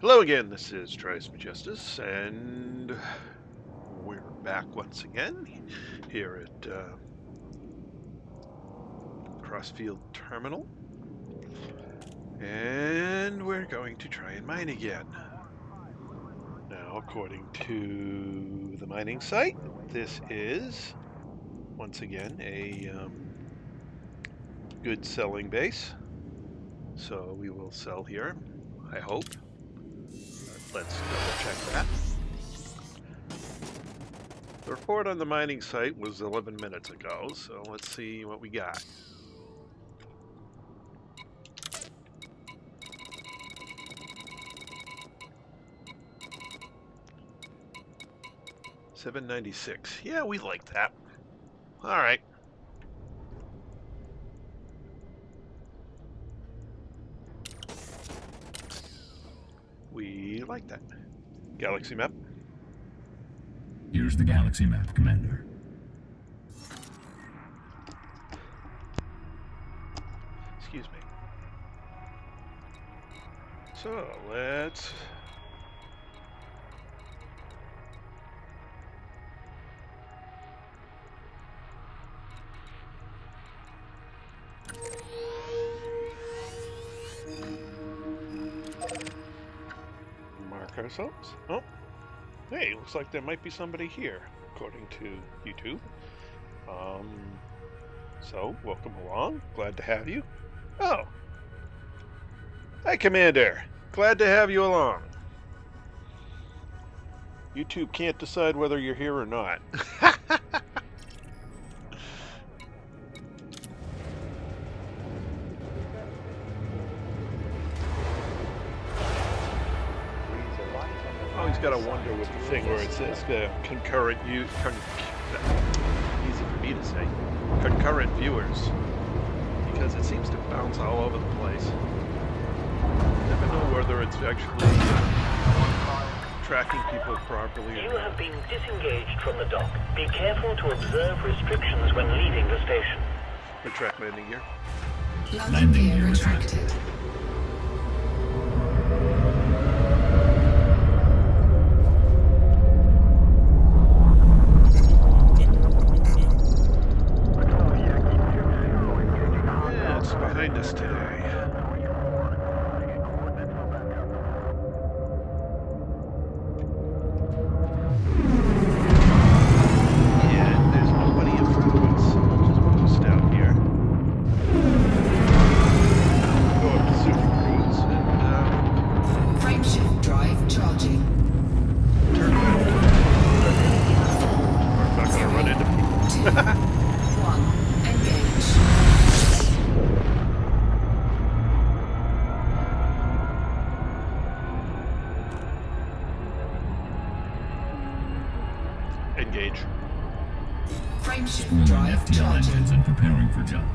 Hello again, this is Trice Majestus, and we're back once again here at Crossfield Terminal, and we're going to try and mine again. Now, according to the mining site, this is, once again, a good selling base, so we will sell here, I hope. Let's double check that. The report on the mining site was 11 minutes ago, so let's see what we got. $7.96. Yeah, we like that. All right. We like that. Galaxy map. Here's the galaxy map, Commander. Excuse me. So, let's... mark ourselves. Oh, hey, looks like there might be somebody here, according to YouTube. So, welcome along. Glad to have you. Oh. Hi, Commander. Glad to have you along. YouTube can't decide whether you're here or not. Oh, he's got a wonder with the thing where it says concurrent easy for me to say, concurrent viewers, because it seems to bounce all over the place. Never know whether it's actually tracking people properly. You have been disengaged from the dock. Be careful to observe restrictions when leaving the station. Retract landing gear. Landing gear retracted. Yeah, it's behind us today. Engage. Frameshift drive FTL engines and preparing for jump.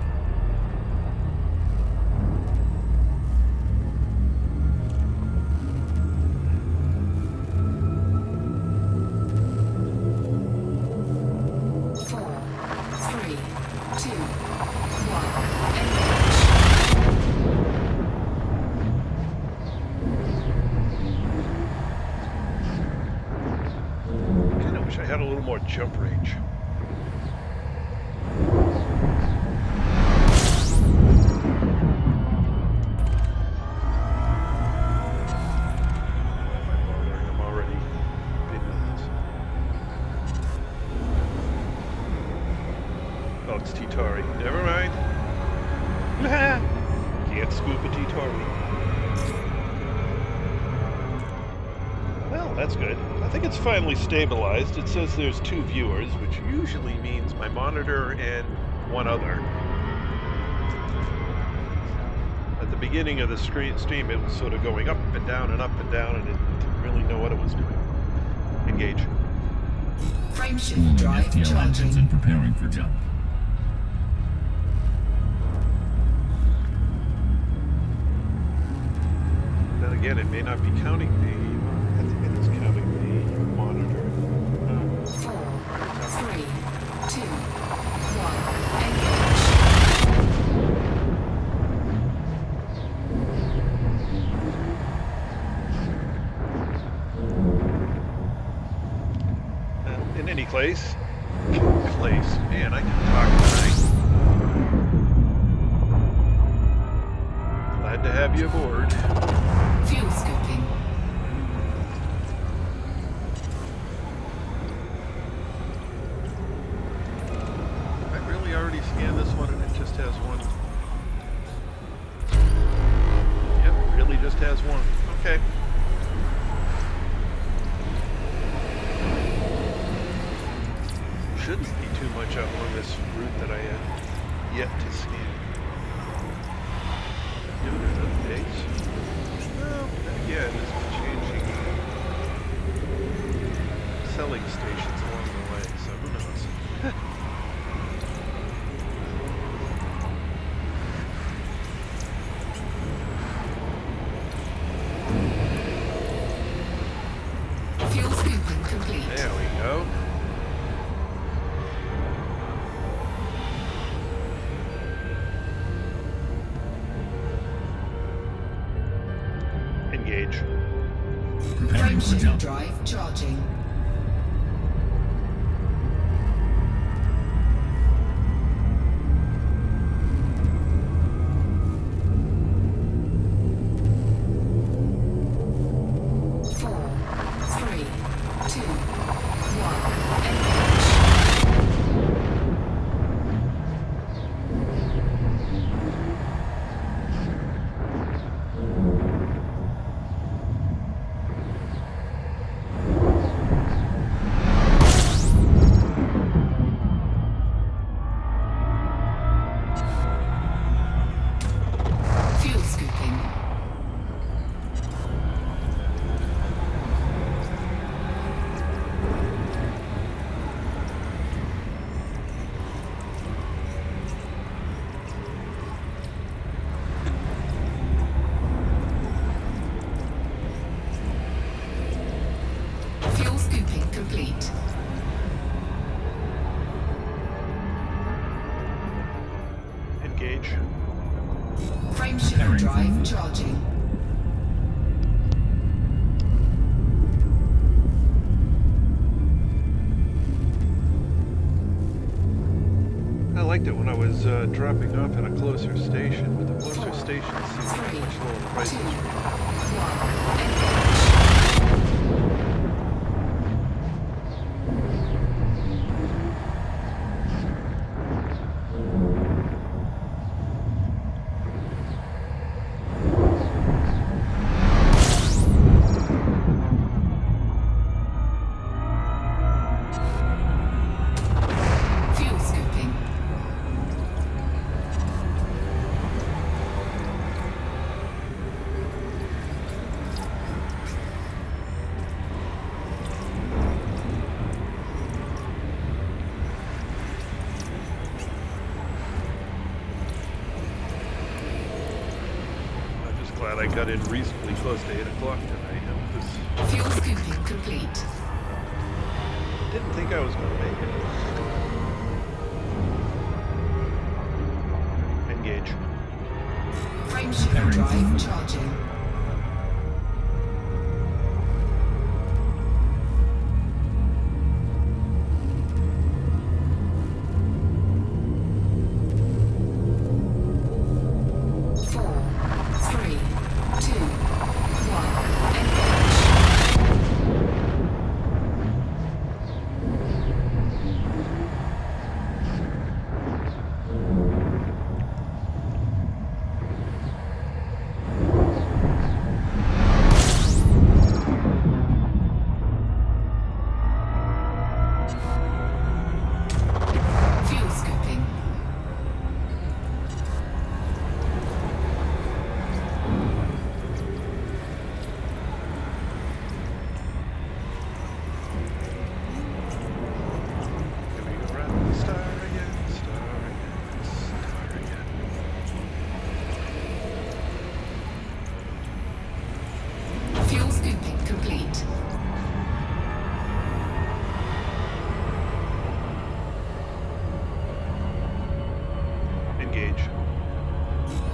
Jump range. I'm already been with this. Oh, it's T-Tari. Never mind. Can't scoop a T-Tari. Well, that's good. I think it's finally stabilized. It says there's 2 viewers, which usually means my monitor and one other. At the beginning of the stream, it was sort of going up and down and up and down, and it didn't really know what it was doing. Engage. Frameshift drive FTL engines and preparing for jump. Then again, it may not be counting me. I think it is counting the monitor. 4, 3, 2, 1, engage. Clace. Clace. Man, I can talk tonight. Glad to have you aboard. Fuel scooping. I really already scanned this one and it just has one. Yep, it really just has one. Okay. Shouldn't be too much out on this route that I had yet to scan. Doing it updates. Well, then again, it's changing selling stations along the way, so who knows? Fuel scooping complete. There we go. Engage. Frameshift drive charging. Complete. Engage. Frameshift drive charging. I liked it when I was dropping off at a closer station, but the closer stations seem to have much lower prices right now. Glad I got in reasonably close to 8 o'clock tonight. Fuel scooping complete. Didn't think I was going to make it. Engage. Frameshift drive charging.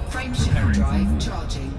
Frameshift drive charging.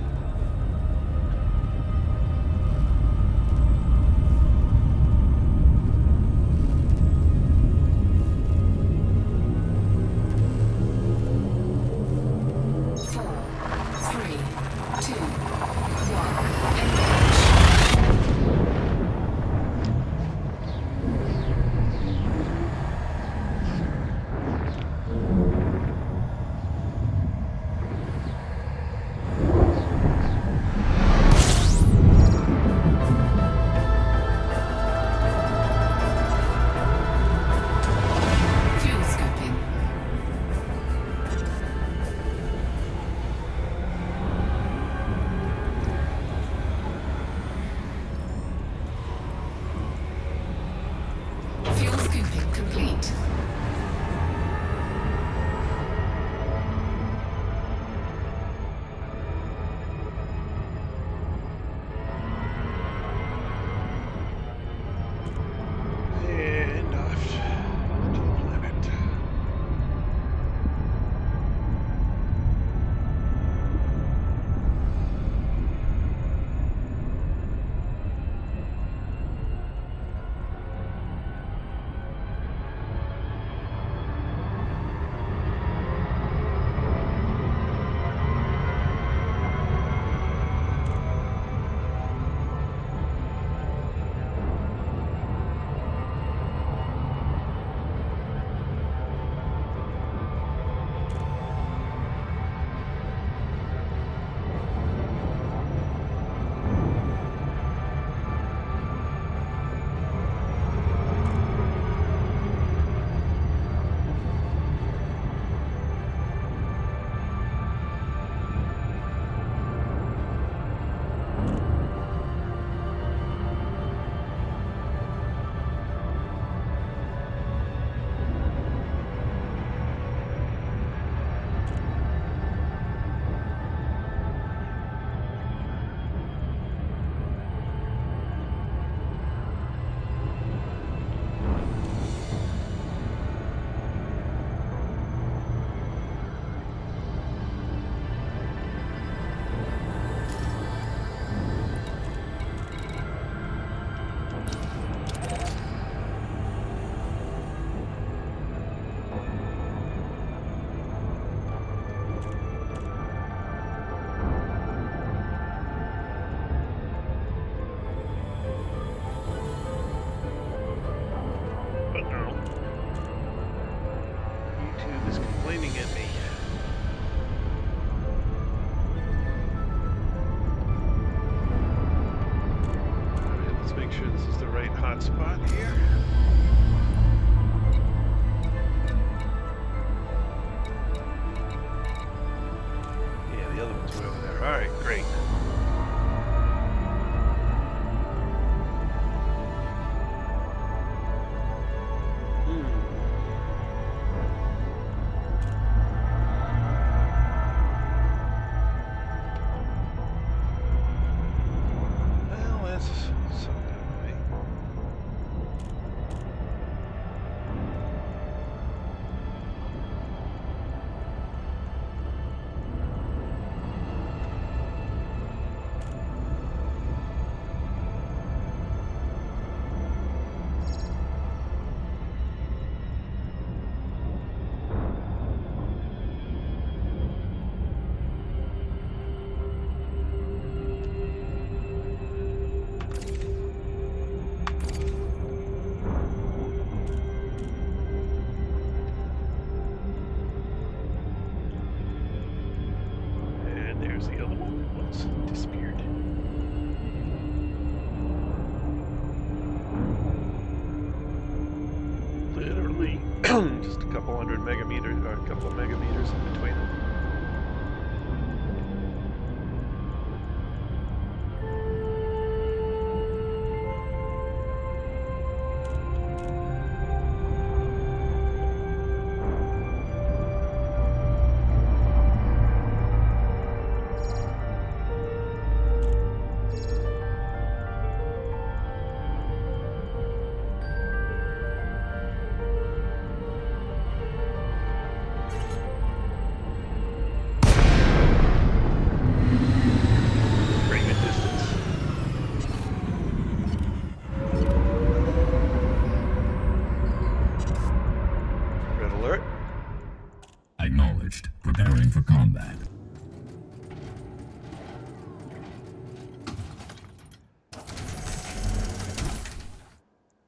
Painite hotspot here. Yeah, the other one's way over there. Alright, great. Well, that's something to me. And there's the other one. Whoops, disappeared. Literally just a couple hundred megameters, or a couple of megameters in between them. Pretty good distance. Red alert. Acknowledged. Preparing for combat.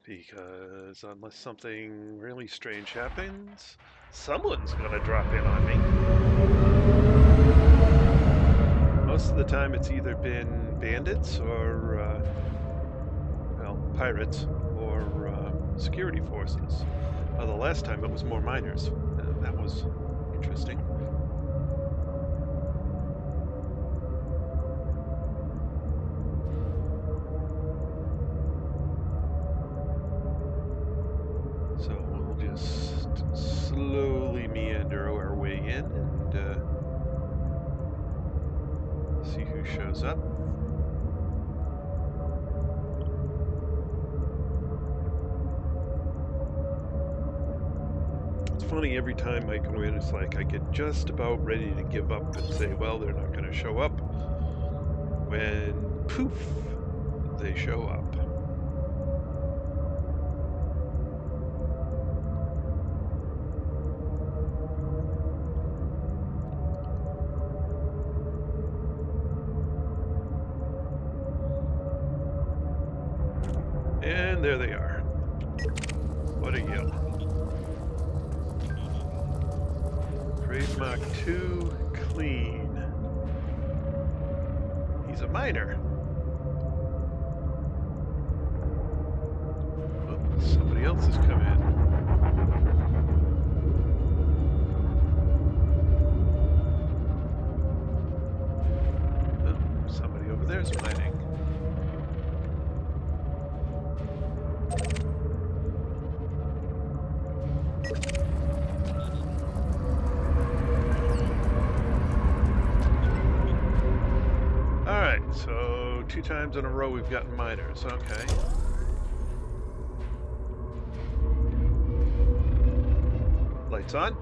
Because unless something really strange happens, someone's gonna drop in on me. Most of the time it's either been bandits or, well, pirates or security forces. The last time it was more miners. That was interesting. So we'll just slowly meander our way in and see who shows up. It's funny, every time I go in, it's like I get just about ready to give up and say, well, they're not going to show up, when poof, they show up. And there they are. What a yell. Grave Mark 2, clean. He's a miner. Oh, somebody else has come in. Oh, somebody over there's mining. Alright, so 2 times in a row we've gotten miners, okay. Lights on.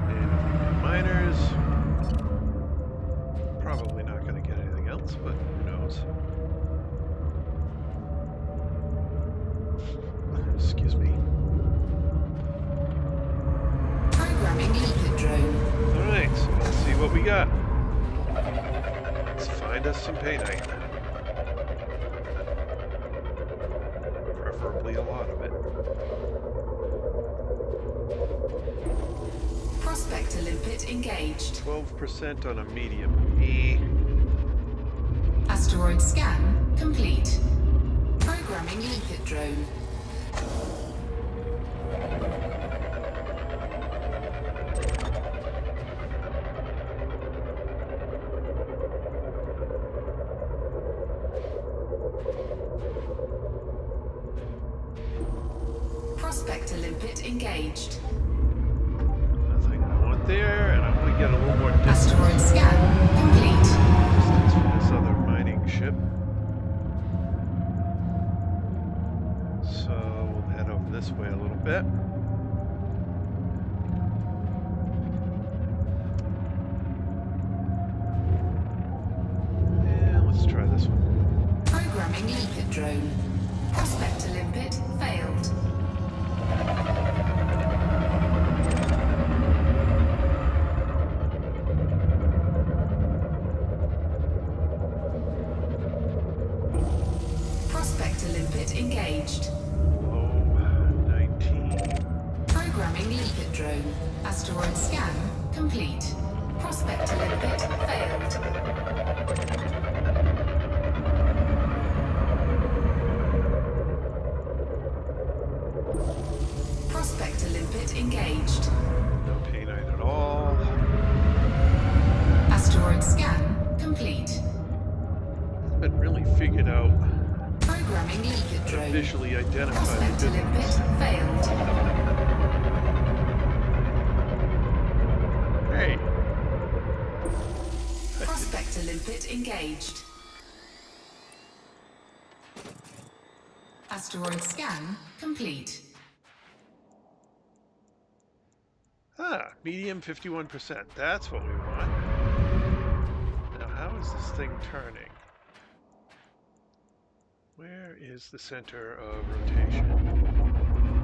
And miners. Probably not going to get anything else, but who knows. Excuse me. Programming liquid drone. Alright, so let's see what we got. Let's find us some Painite. Preferably a lot of it. Prospect Prospector limpet engaged. 12% on a medium. E. Asteroid scan complete. Programming limpet drone. Prospector limpet engaged. Nothing I want there, and I want to get a little more distance Asteroid scan complete. from this other mining ship. So we'll head over this way a little bit. Yeah, let's try this one. Programming limpet drone. Prospector limpet failed. Prospector limpet engaged. Low 19. Programming limpet drone. Asteroid scan complete. Prospector limpet failed. Prospector limpet engaged. No Painite at all. Asteroid scan complete. Haven't really figured out Programming limpet how to drone. visually identify the Prospector limpet difference. failed. Hey! Prospector limpet engaged. Asteroid scan complete. Ah, medium 51%. That's what we want. Now, how is this thing turning? Where is the center of rotation?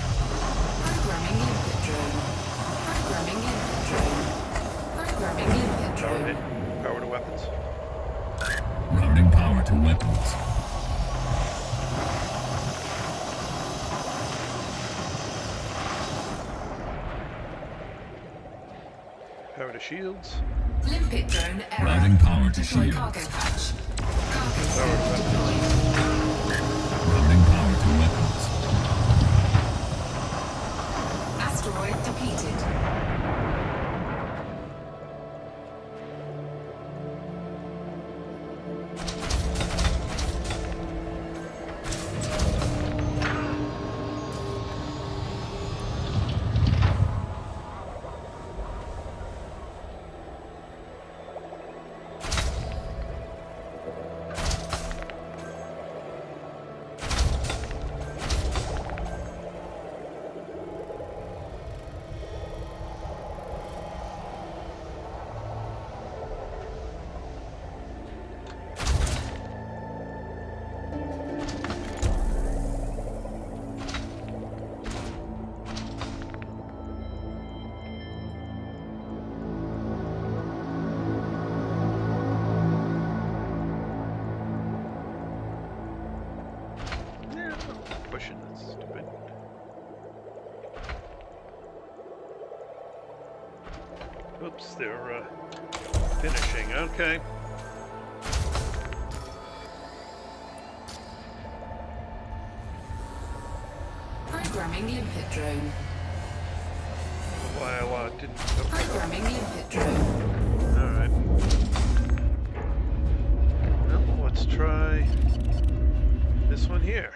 Programming limpet drone. Programming limpet drone. Programming limpet Power drone. hit. Power to weapons. Routing power to weapons. Power to shields. Limpet drone error. Routing power to Deploy shields. cargo patch. Cargo Power to set weapons. deployed. Routing power to weapons. Asteroid depleted. Yeah, I'm pushing this. Stupid. Oops, they're finishing. Okay. Programming limpet drone. While didn't. Programming limpet drone. All right. Well, let's try this one here.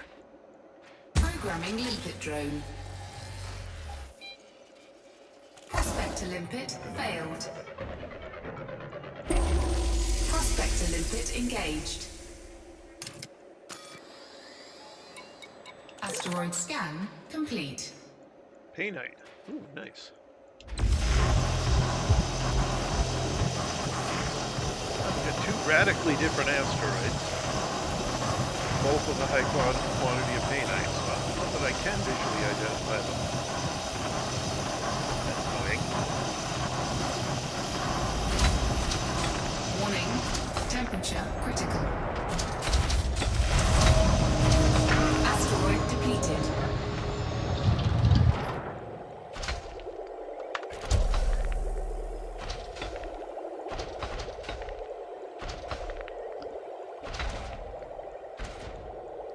Programming limpet drone. Prospector limpet failed. Prospector limpet engaged. Asteroid scan complete. Painite. Ooh, nice. We've got two radically different asteroids, both with a high quantity of painite, so not that I can visually identify them. That's annoying. Temperature critical. Asteroid depleted.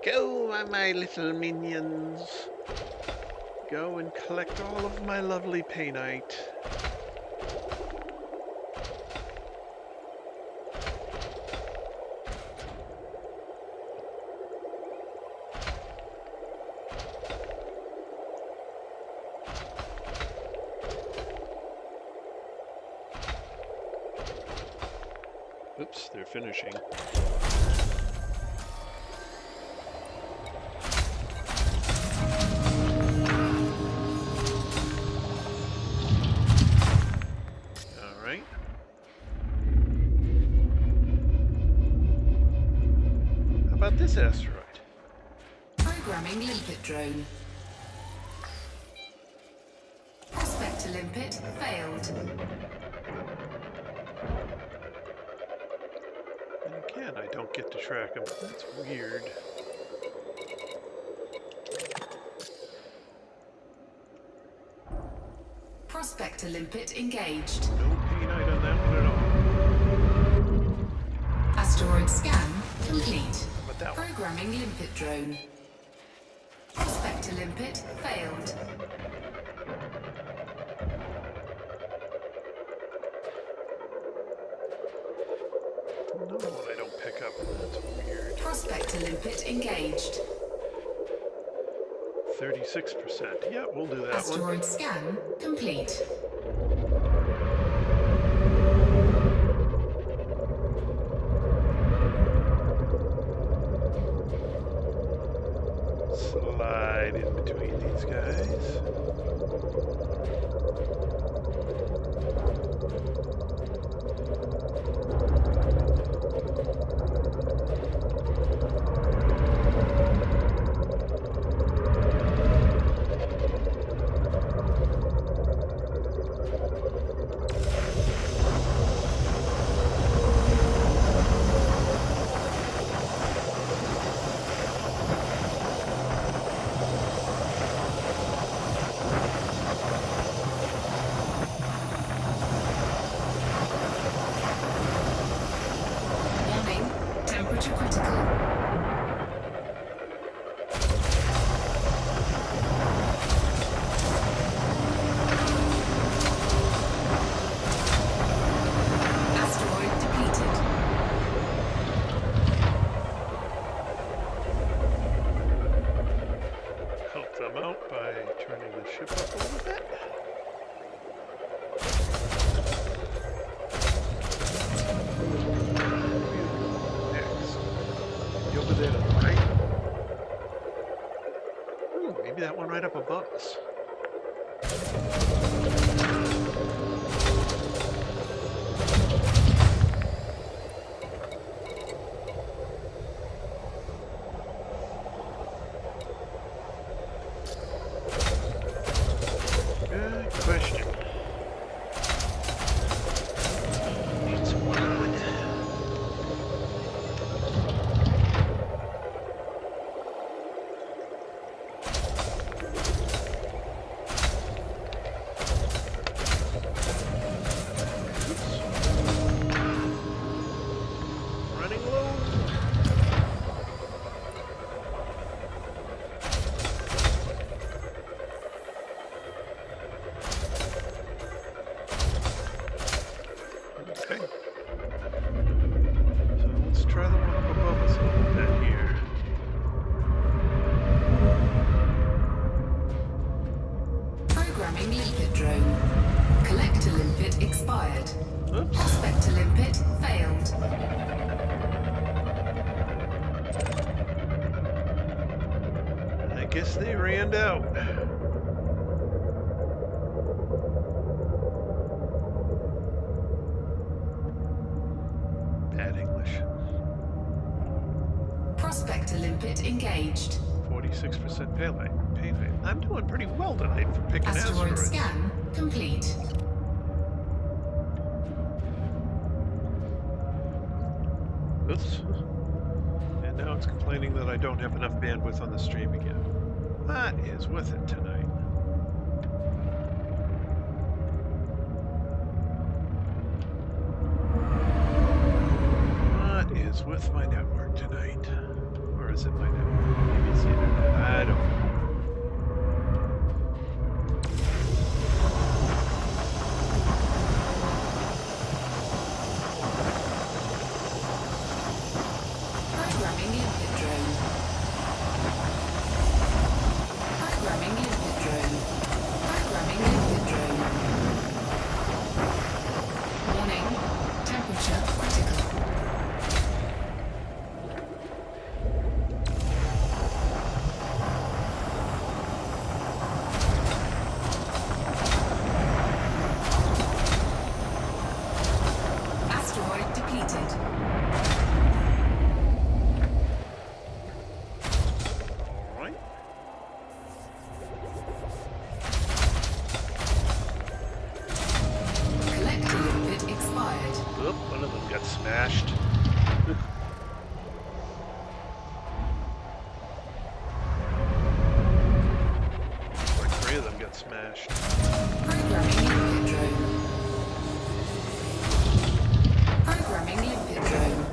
Go, my little minions. Go and collect all of my lovely painite. Oops, they're finishing. All right. How about this asteroid? Programming limpet drone. Prospector limpet failed. And again, I don't get to track them. That's weird. Prospector limpet engaged. No painite on that one at all. Asteroid scan complete. How about that one? Programming limpet drone. Prospector limpet failed. No, I don't pick up. That's weird. Prospector limpet engaged. 36%. Yeah, we'll do that one. Asteroid scan complete. Slide in between these guys. Warning, temperature critical. Asteroid depleted. Help them out by turning the ship up a little bit. Next. You over there to the right? Ooh, maybe that one right up above us. Good question. Need some wood. Running low. Okay. So let's try the one up above us a little bit here. Programming limpet drone. Collector limpet expired. Oops. Prospector limpet failed. I guess they ran out. Bad English. Prospector limpet engaged. 46% painite. I'm doing pretty well tonight for picking Asteroid asteroids. scan complete. Oops. And now it's complaining that I don't have enough bandwidth on the stream again. That is with it tonight. What is with my network tonight? Or is it my network? Maybe it's the internet. I don't know. Programming limpet drone. Programming limpet drone. Programming limpet drone. Warning. Temperature critical. Asteroid depleted. All right. Collector limpet expired. Oop, one of them got smashed. Like 3 of them got smashed. Programming limpet drone. Programming limpet drone.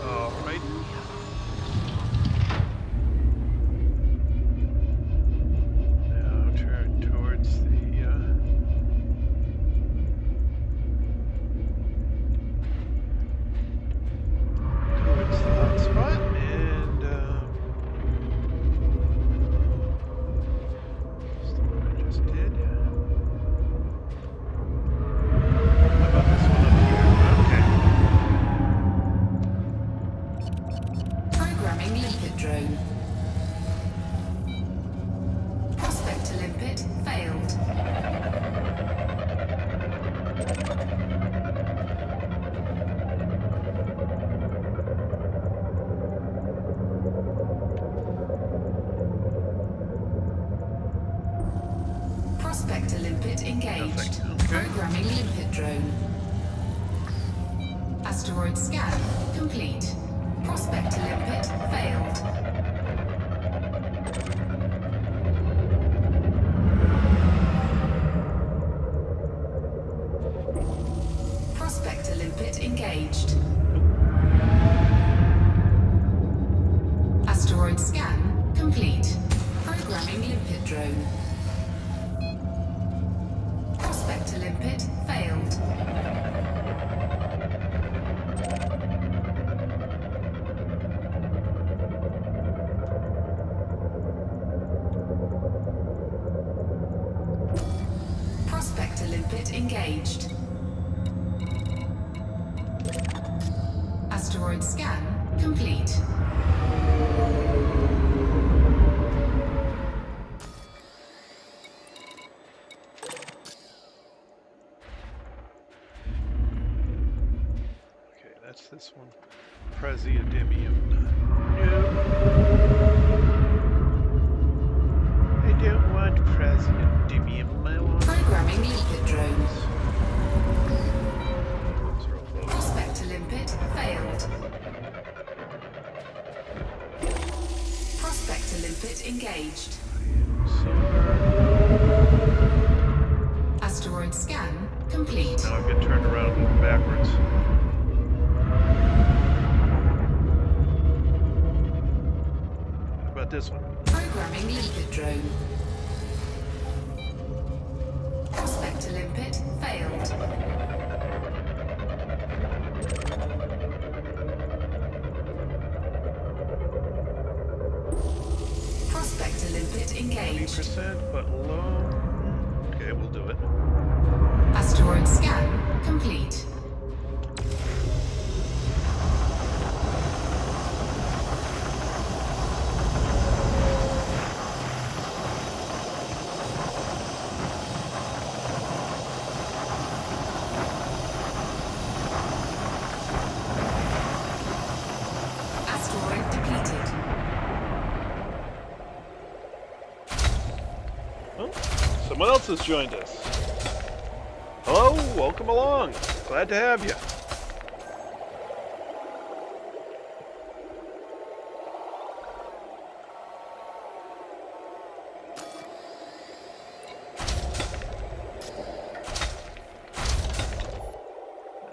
All right. Now turn towards the hotspot and just what I just did. How about this one up here? Programming limpet drone. Prospector limpet failed. Prospector limpet engaged. Nothing. Okay. Programming limpet drone. Asteroid scan complete. Prospector limpet failed. Prospector limpet engaged. Asteroid scan complete. Programming limpet drone. Prospector limpet failed. Prospector limpet engaged. Asteroid scan complete. Okay, that's this one. Presidium. No. I don't want Presidium. I want Programming limpet drone. those are all low. Prospector limpet failed. Prospector limpet engaged. Asteroid scan complete. Now I've got turned around and moving backwards. this one? Programming limpet drone. Prospector limpet failed. Prospector limpet engaged. 20%, but low. Okay, we'll do it. Asteroid scan complete. Asteroid depleted. Oh, someone else has joined us. Hello, welcome along. Glad to have you.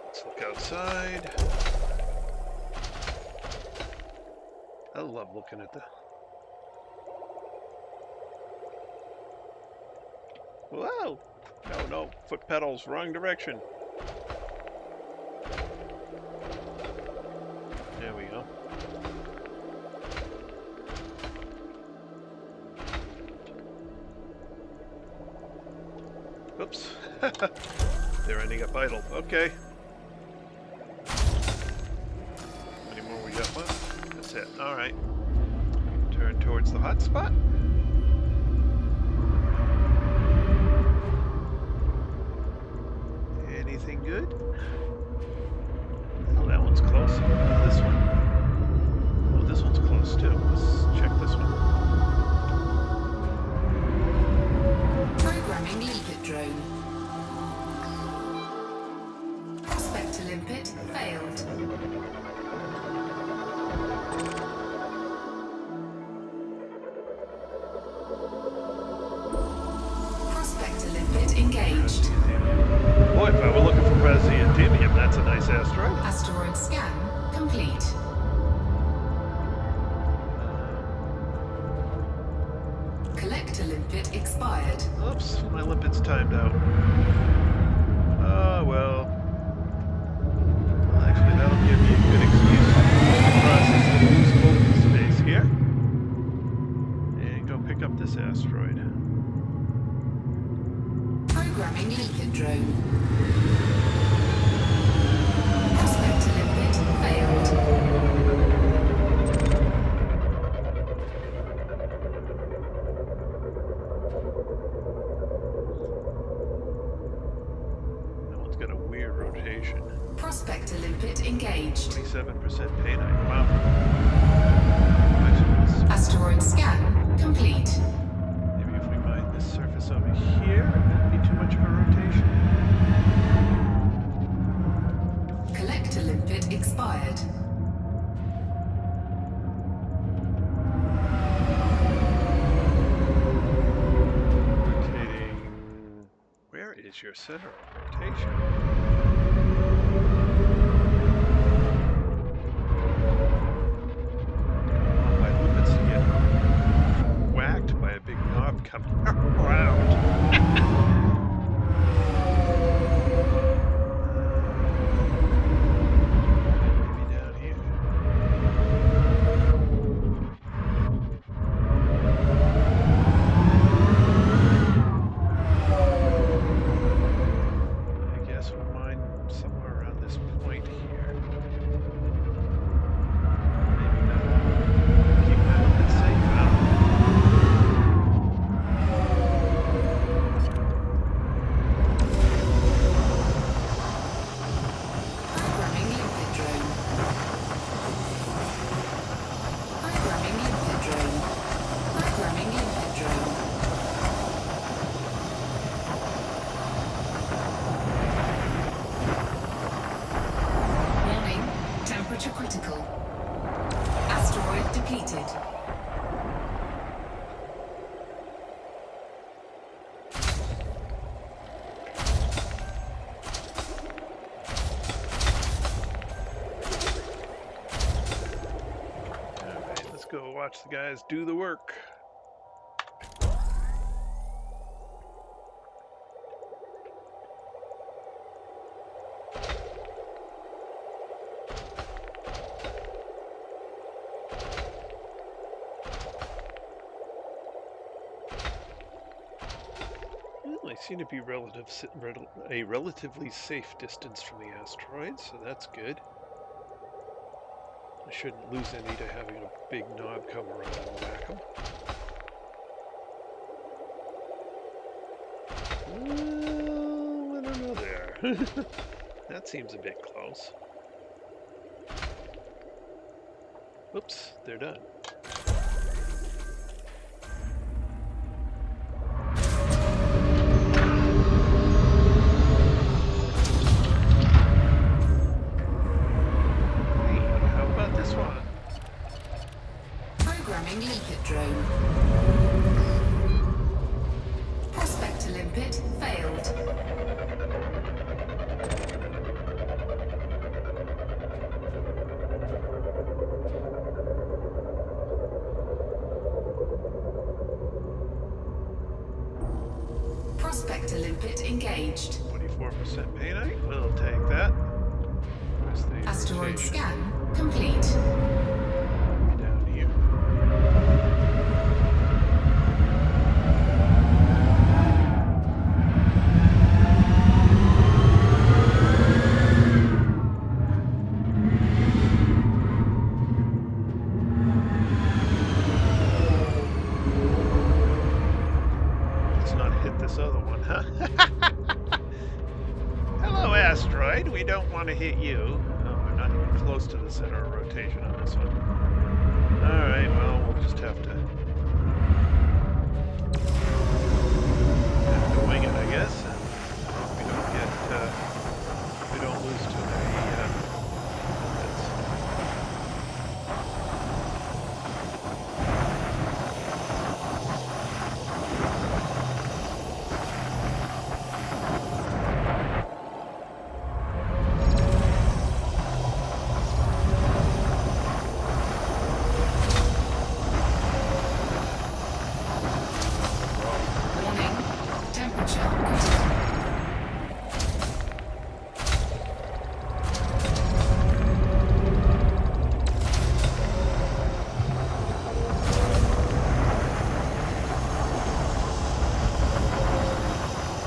Let's look outside. I love looking at the... Whoa! No, foot pedals, wrong direction. There we go. Oops. They're ending up idle. Okay. How many more we got left? That's it. Alright. Turn towards the hot spot. Anything good? Oh, that one's close. This one. Oh, this one's close too. Let's check this one. Programming limpet drone. Prospector limpet failed. Prospector limpet engaged. Boy, if I were looking for Presidium, that's a nice asteroid. Asteroid scan complete. Collector limpet expired. Oops, my limpet's timed out. Oh, well. Actually, that'll give me a good excuse to process the loose open space here. And go pick up this asteroid. Programming limpet drone. Prospector limpet failed. That one's got a weird rotation. Prospector limpet engaged. 27% painite. Wow. Actually, let's- Asteroid scan complete. maybe if we mine this surface over here, it won't be too much of a rotation. Collector limpet expired. Rotating. Where is your center of rotation? I want my limpets to get whacked by a big knob coming around. Maybe down here. I guess we'll mine somewhere around this point here. Maybe not. Keep my limpets safe. I don't know. watch the guys do the work. I seem to be a relatively safe distance from the asteroid, so that's good. I shouldn't lose any to having a big knob come around and whack them. I don't know there. That seems a bit close. Oops, they're done. Programming limpet drone. Prospector limpet failed. Prospector limpet engaged. 24% Painite, we'll take that. Asteroid scan complete. Down here. Let's not hit this other one, huh? Hello, asteroid. We don't want to hit you. No, we're not even close to the center of rotation on this one. Alright, well, we'll just have to wing it, I guess, and we don't lose too many minutes. Warning. Temperature critical.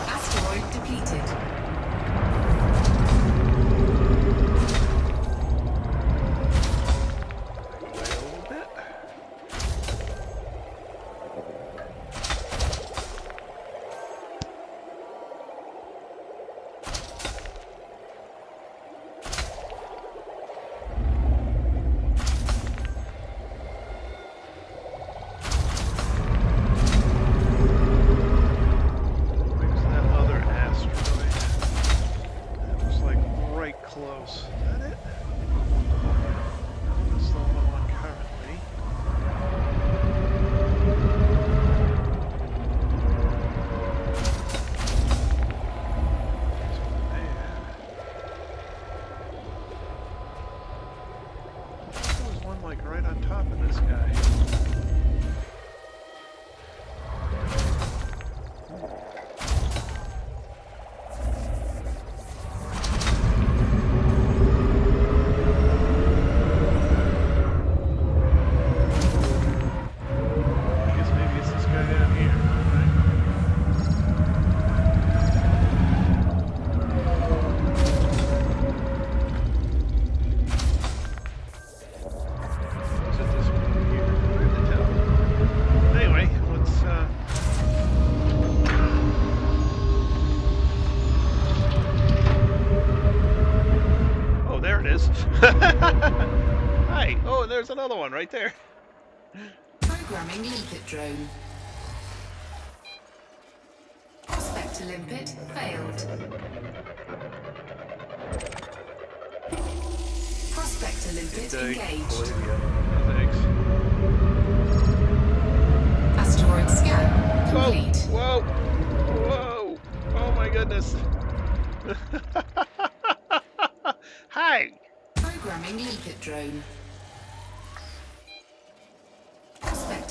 Asteroid depleted. Away a little bit. Where's that other asteroid? That looks like right close. Is that it? That's the one on currently. There's one there. There was one like right on top of this guy. I guess maybe it's this guy down here. Is it this one here? Hard to tell. Anyway, let's oh, there it is. Hi. Oh, and there's another one right there. Programming limpet drone. Prospector limpet failed. Prospector limpet engaged. Bolivia. No, thanks. Asteroid scan complete. Whoa! Whoa! Oh my goodness! Hi! Programming limpet drone.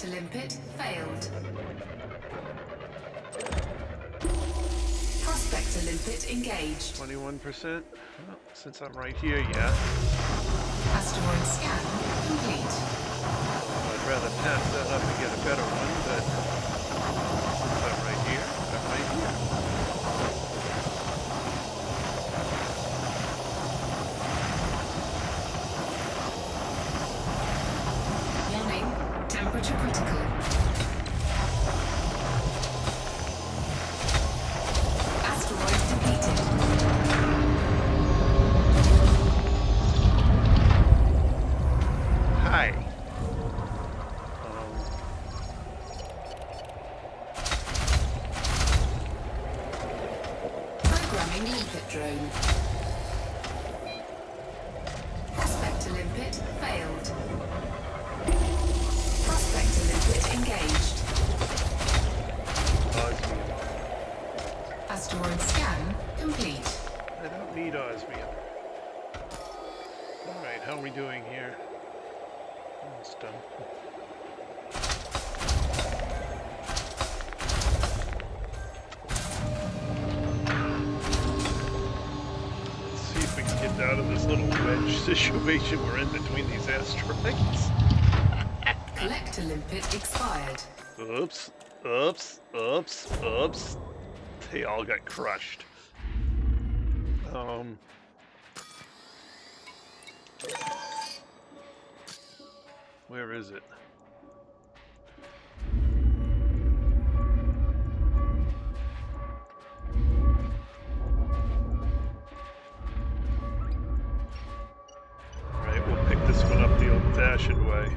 Prospector limpet failed. Prospector limpet engaged. 21%. Well, since I'm right here, yeah. Asteroid scan complete. I'd rather pass that up and get a better one, but since I'm right here, I'm right here. Warning, temperature critical. Asteroid depleted. Hi. Programming limpet drone. Prospector limpet failed. Prospector limpet engaged. Osmium. Asteroid scan complete. I don't need osmium. Alright, how are we doing here? Almost done. Let's see if we can get out of this little wedge situation we're in between these asteroids. Collector limpet expired. Oops, oops, oops, oops. They all got crushed. Where is it? Alright, we'll pick this one up the old-fashioned way.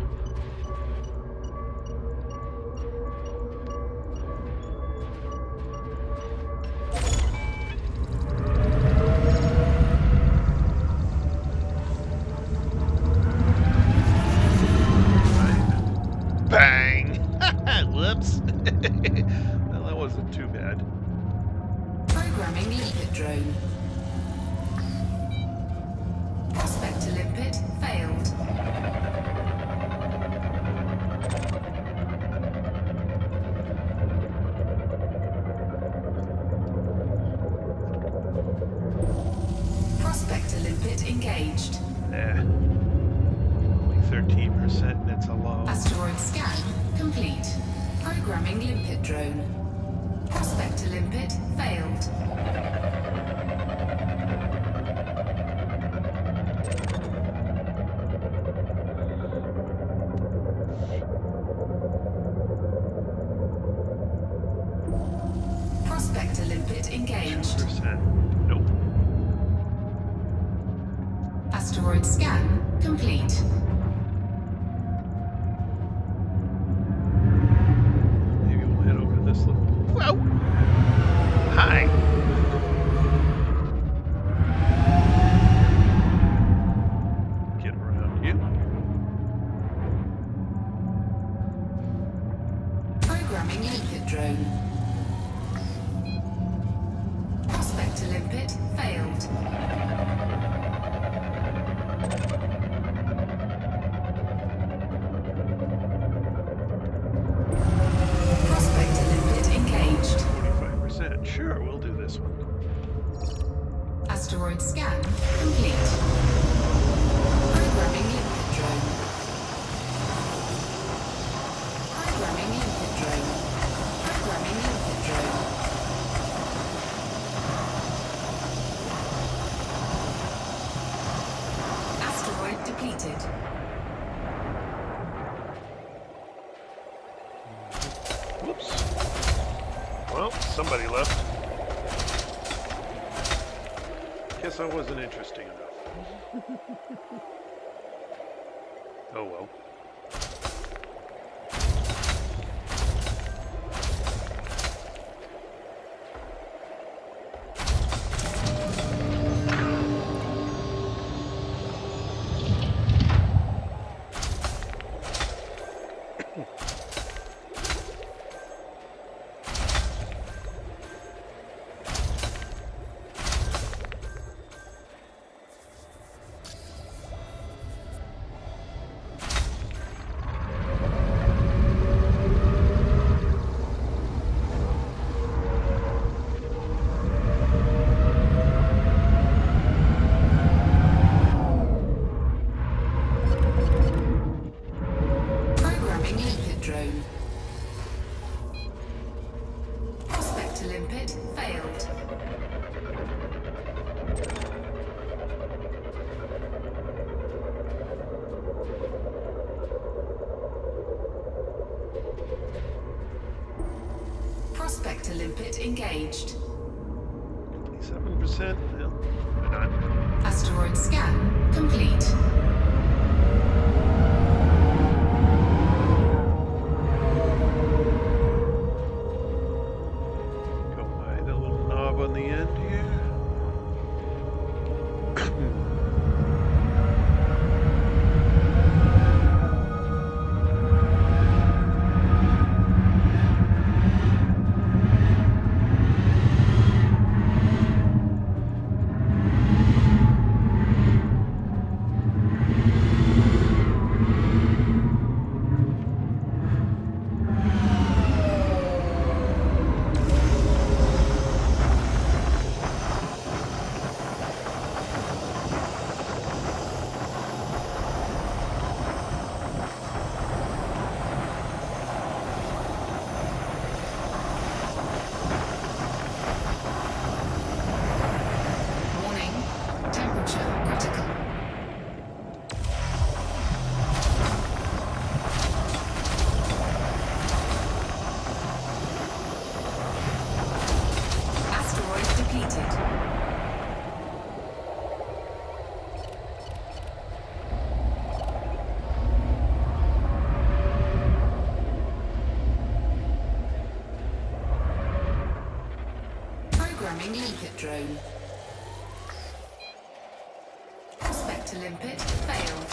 Bang! Whoops! Well, that wasn't too bad. Programming limpet drone. Prospector limpet failed. Prospector limpet engaged. Only 13% and it's a low. Asteroid scan complete. Programming limpet drone. Prospector limpet failed. Prospector limpet engaged. 2%. Nope. Asteroid scan complete. Maybe we'll head over to this little... Whoa! Hi! Get around you. Programming limpet drone. Prospector limpet failed. Prospector limpet engaged. 45%. Sure, we'll do this one. Asteroid scan complete. Programming limpet drone. Programming limpet drone. Programming limpet drone. Asteroid depleted. Whoops. Well, somebody left. Guess I wasn't interesting enough. Oh well. limpet failed. Prospector limpet engaged. 7%. Well, why not? Asteroid scan complete. Go by the little knob on the end here. Warning, temperature critical. Asteroid depleted. Programming limpet drone. Prospector limpet failed.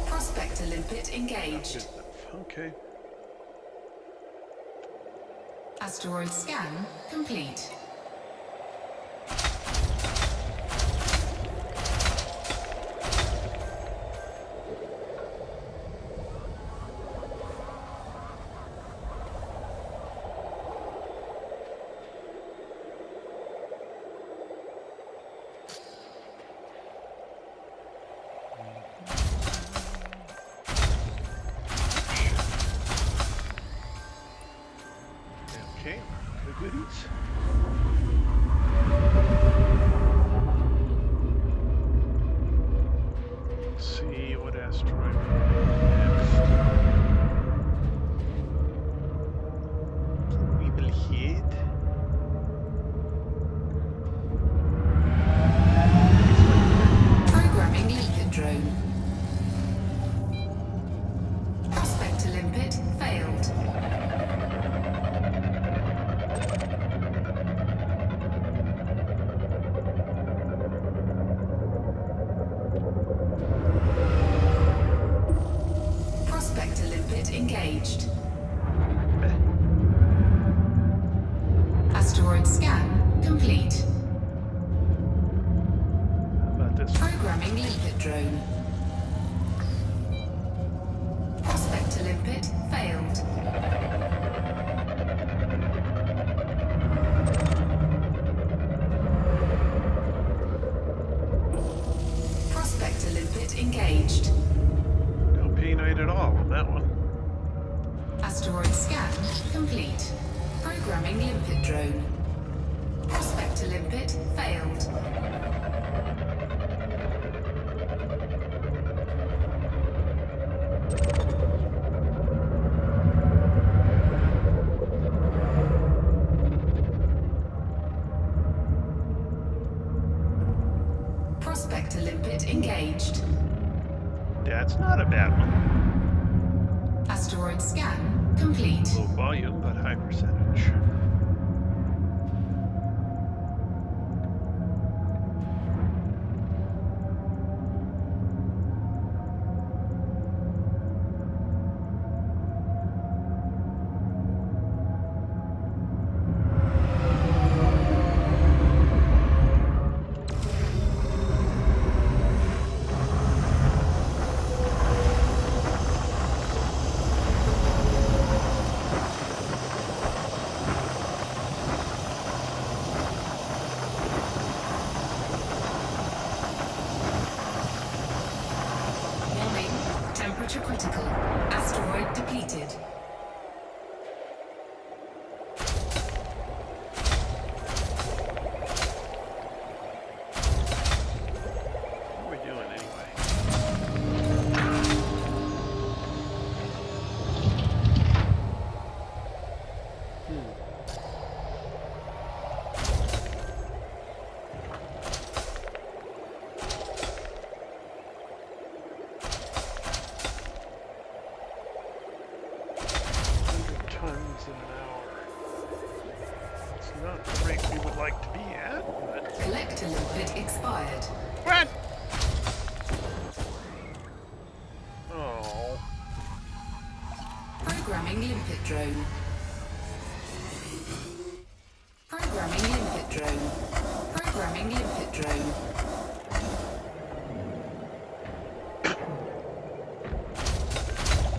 Prospector limpet engaged. Good enough. Okay. Asteroid scan complete. Okay. Good goodies. Let's see what asteroid next. We will hit. Programming limpet drone. Prospector limpet failed. Prospector limpet engaged. Asteroid scan complete. How about this? Programming limpet drone. Prospector limpet failed. Prospector limpet engaged. No Painite at all on that one. Asteroid scan complete. Programming limpet drone. Prospector limpet failed. Prospector limpet engaged. That's not a bad one. Asteroid scan complete. Low volume, but high percentage. Structure critical. Asteroid depleted. What are we doing anyway? Tons in an hour. It's not the rate we would like to be at, but... Collector limpet expired. What? Oh. Programming limpet drone. Programming limpet drone. Programming limpet drone.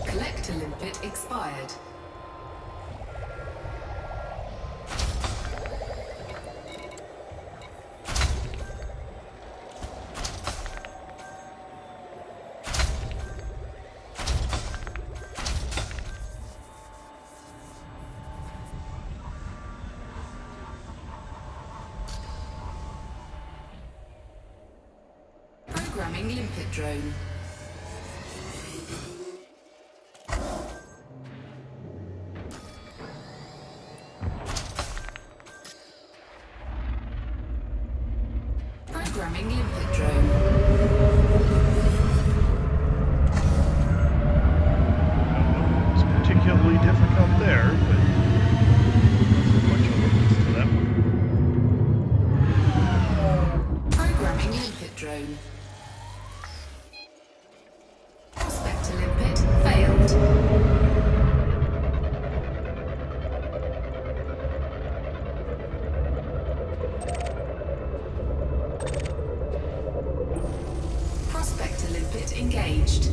Collector limpet expired. Programming limpet drone. Programming limpet drone. It's particularly difficult there, but not much of a to that one. Programming limpet drone. Prospector limpet failed. Prospector limpet engaged.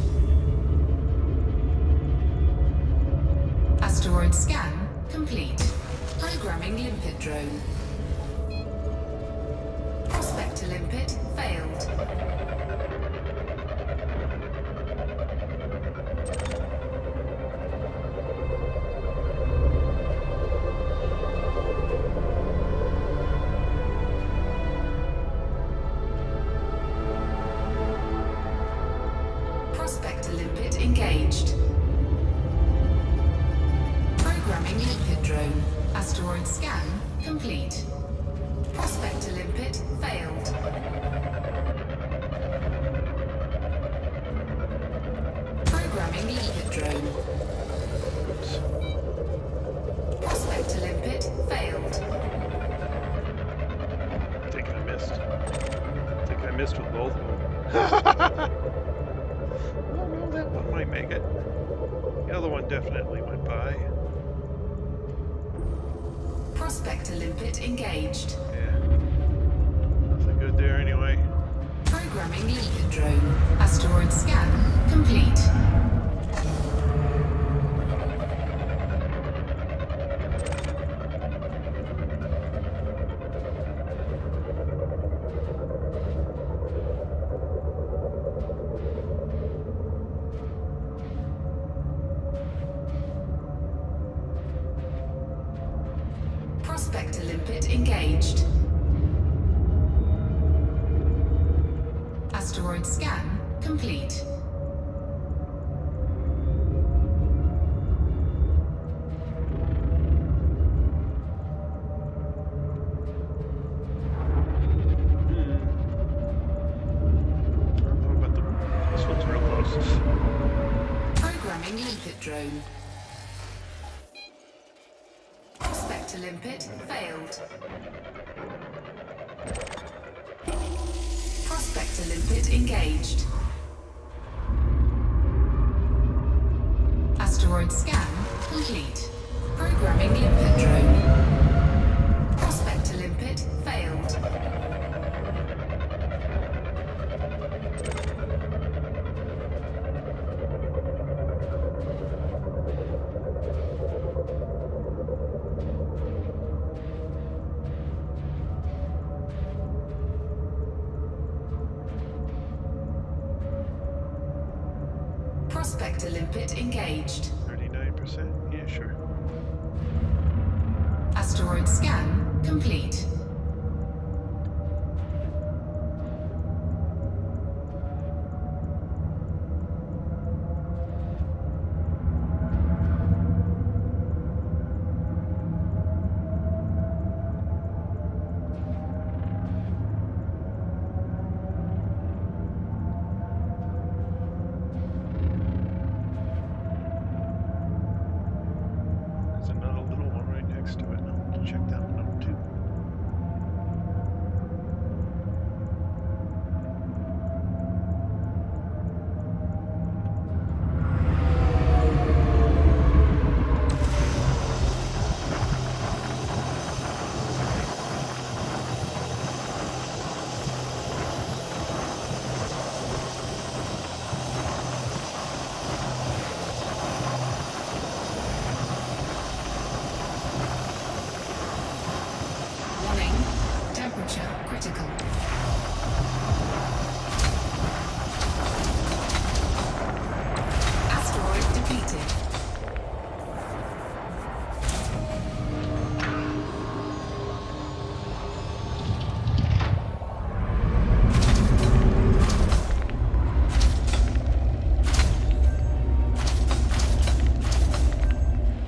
Asteroid scan complete. Programming limpet drone. Prospector limpet failed. Prospector limpet engaged. Programming limpet drone. Asteroid scan complete. Prospector limpet failed. Programming limpet drone. Prospector limpet failed. I think I missed. I think I missed with both of them. Oh no, that one might make it. The other one definitely went by. Prospector limpet engaged. Yeah. Nothing good there anyway. Programming limpet drone. Asteroid scan complete. Prospector limpet engaged. Asteroid scan complete. How about this one's real close. Programming limpet drone. Prospector limpet failed. Prospector limpet engaged. Asteroid scan complete. Programming limpet drone. Prospector limpet failed. Prospector limpet engaged. 39%? Yeah, sure. Asteroid scan complete. There's another little one right next to it. I'll check that one out too. Warning, temperature critical. Asteroid depleted.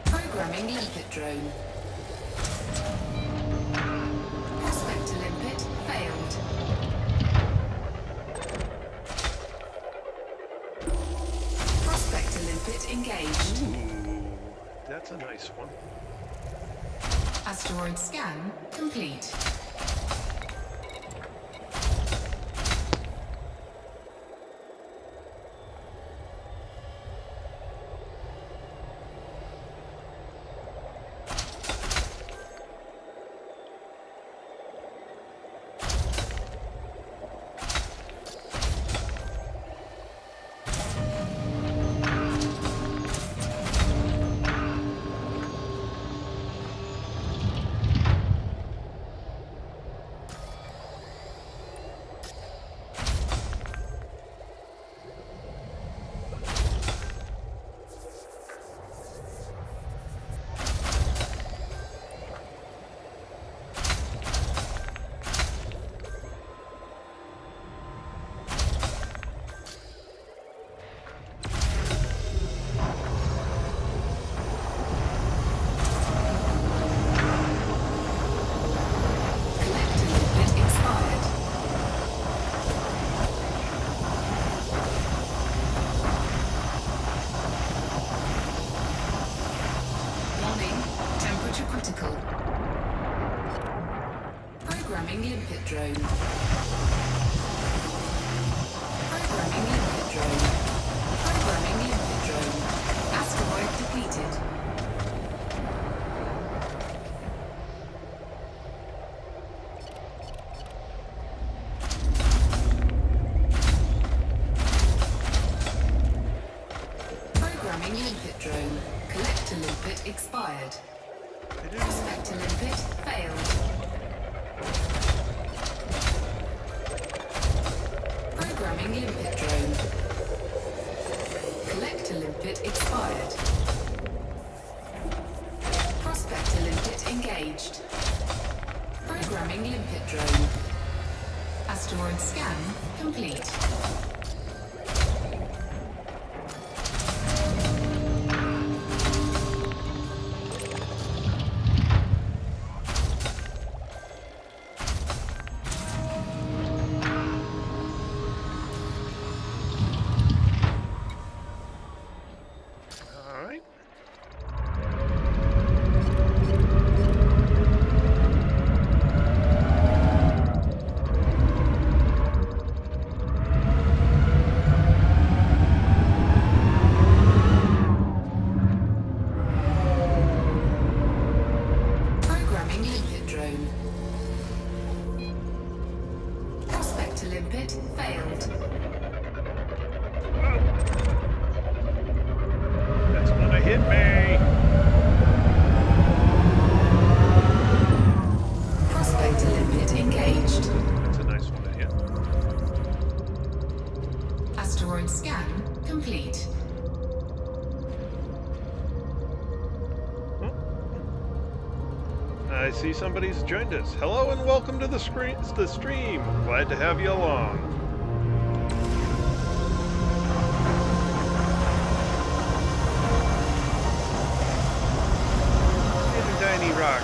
Programming limpet drone. Prospector limpet failed. Prospector limpet engaged. Ooh, that's a nice one. Asteroid scan complete. Collector limpet expired. Warning, temperature critical. Programming limpet drone. Programming limpet drone. Programming limpet drone. Asteroid depleted. Programming limpet drone. Collector limpet expired. It is. Prospector limpet failed. Programming limpet drone. Collector limpet expired. Prospector limpet engaged. Programming limpet drone. Asteroid scan complete. All right. Programming limpet drone. Prospector limpet failed. That's gonna hit me. Prospector limpet engaged. That's a nice one to hit. Asteroid scan complete. I see somebody's joined us. Hello and welcome to the stream. Glad to have you along. Little tiny rock.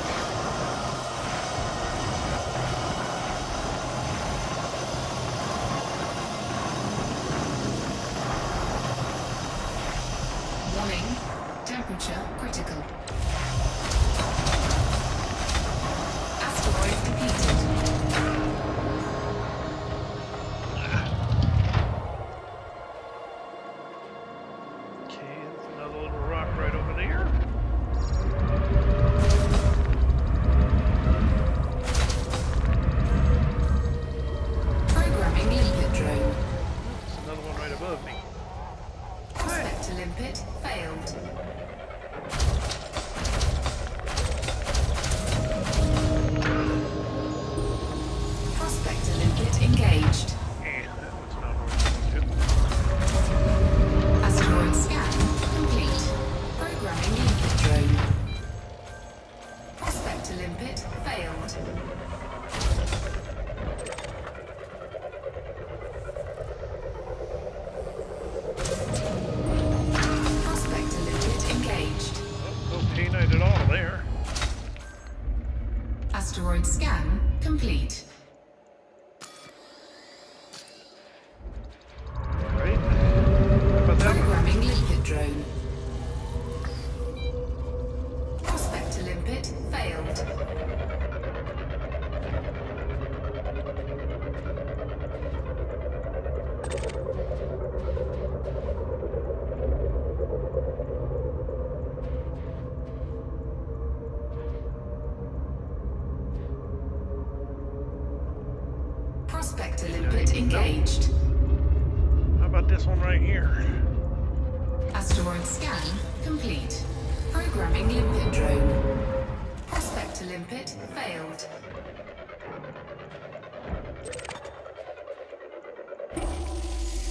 Warning, temperature critical. Asteroid depleted. Okay, there's another little rock right over there. Programming limpet drone. There's another one right above me. Prospector limpet failed. Prospector limpet engaged. And that one's not where I'm going to. Asteroid scan complete. Programming limpet drone. Prospector limpet failed. Prospector limpet engaged. Oh, no Painite at all there. Asteroid scan complete. Right? How about that one? Programming limpet drone. Prospector limpet failed. Prospector limpet engaged. How about this one right here? Asteroid scan complete. Programming limpet drone. Prospector limpet failed.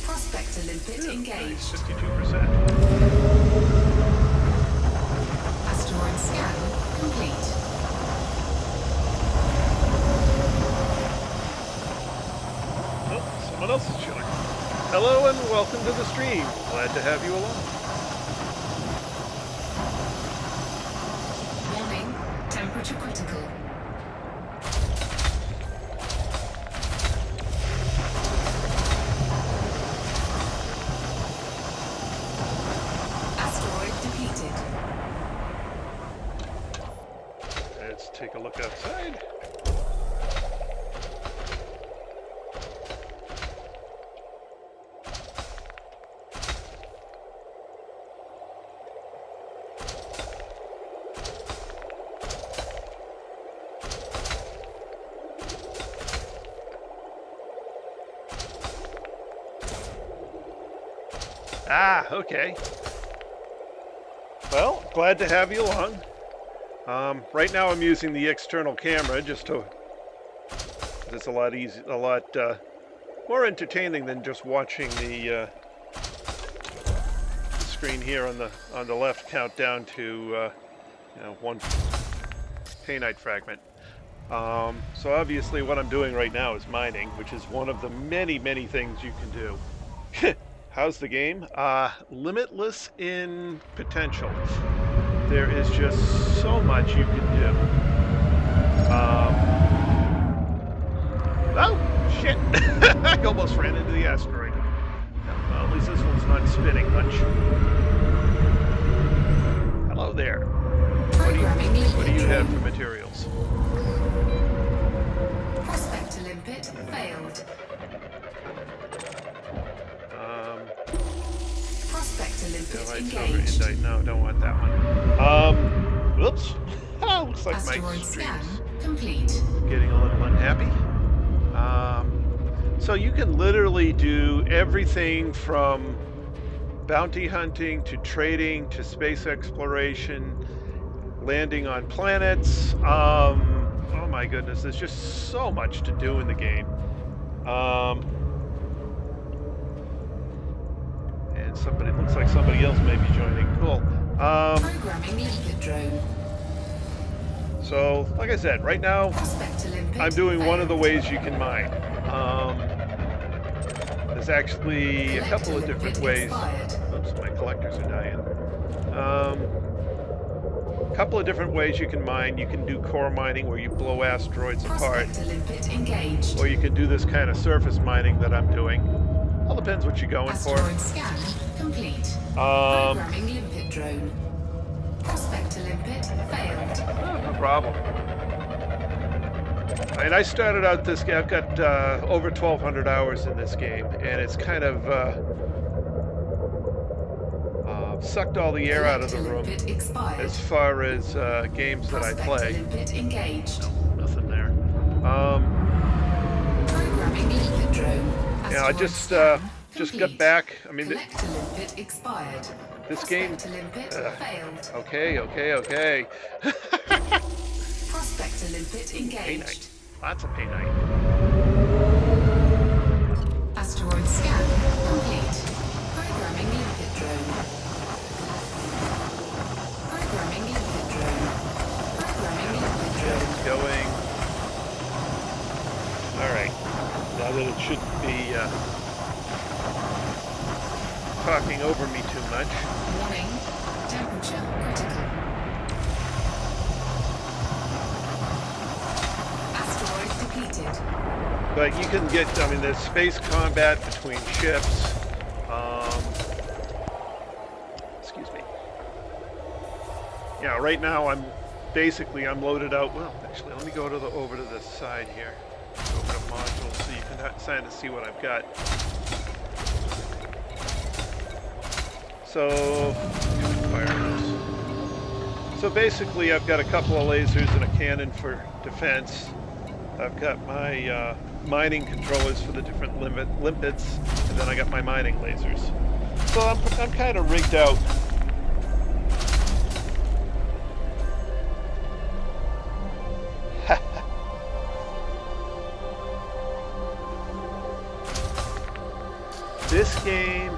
Prospector limpet engaged. 52%. Asteroid scan complete. Oh, someone else is chilling. Hello and welcome to the stream. Glad to have you along. Warning, temperature critical. Asteroid depleted. Let's take a look outside. Ah, okay. Well, glad to have you along. Right now I'm using the external camera just to... It's a lot more entertaining than just watching the screen here on the left count down to one Painite fragment. So obviously what I'm doing right now is mining, which is one of the many things you can do. How's the game? Limitless in potential. There is just so much you can do. Oh, shit! I almost ran into the asteroid. Well, at least this one's not spinning much. Hello there. What do you have for materials? Prospector limpet failed. Prospector limpet engaged. Indite. No, don't want that one. Whoops. Oh, looks like my Asteroid scan stream's complete. getting a little unhappy. So you can literally do everything from bounty hunting to trading to space exploration, landing on planets. Oh my goodness, there's just so much to do in the game. And somebody, looks like somebody else may be joining. Cool. Programming limpet drone. So, like I said, right now Prospect limpet I'm doing one of the failed. ways you can mine. There's actually a couple of different Collector limpet ways. expired. Oops, my collectors are dying. Couple of different ways you can mine. You can do core mining where you blow asteroids apart, Prospect limpet engaged. or you can do this kind of surface mining that I'm doing. All depends what you're going for. Asteroid scan complete. Programming limpet drone. Prospect limpet failed. No problem. I mean, I started out this game. I've got over 1,200 hours in this game, and it's kind of sucked all the air out of the room Limpet expired. as far as games that I Prospect play. limpet engaged. Nothing there. Programming limpet drone. Yeah, I Asteroid just scan got complete. back. I mean, Collector limpet expired. this game. Prospector limpet failed. Okay. Prospector limpet Painite. engaged. Lots of painite. Asteroid scan complete. Programming limpet drone. Programming limpet drone. Programming limpet drone. It's going. All right. Now that it shouldn't be talking over me too much. Warning. Temperature critical. Asteroid depleted. But you can get, I mean, there's space combat between ships. Excuse me. Yeah, right now I'm loaded out. Well, actually, let me go to over to this side here. Open up modules so you can kind of see what I've got. So, firearms. So basically, I've got a couple of lasers and a cannon for defense. I've got my mining controllers for the different limpets, and then I got my mining lasers. So I'm kind of rigged out. This game.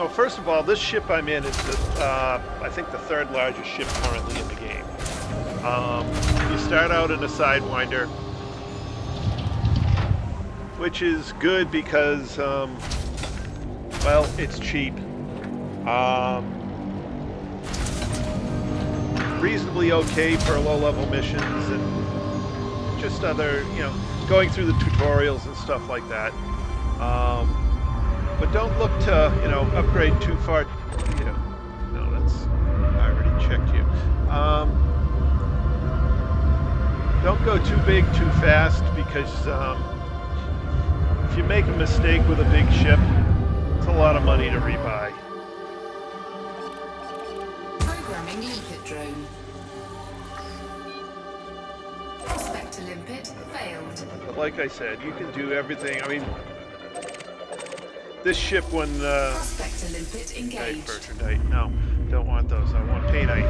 Oh, first of all, this ship I'm in is I think the third largest ship currently in the game. You start out in a Sidewinder, which is good because, well, it's cheap. Reasonably okay for low-level missions and just other, going through the tutorials and stuff like that. But don't look to, upgrade too far. No, I already checked you. Don't go too big too fast because if you make a mistake with a big ship, it's a lot of money to rebuy. Programming limpet drone. Prospector limpet failed. But like I said, you can do everything. I mean, this ship when Prospector limpet engaged. Bertrandite. No, don't want those. I want Painite.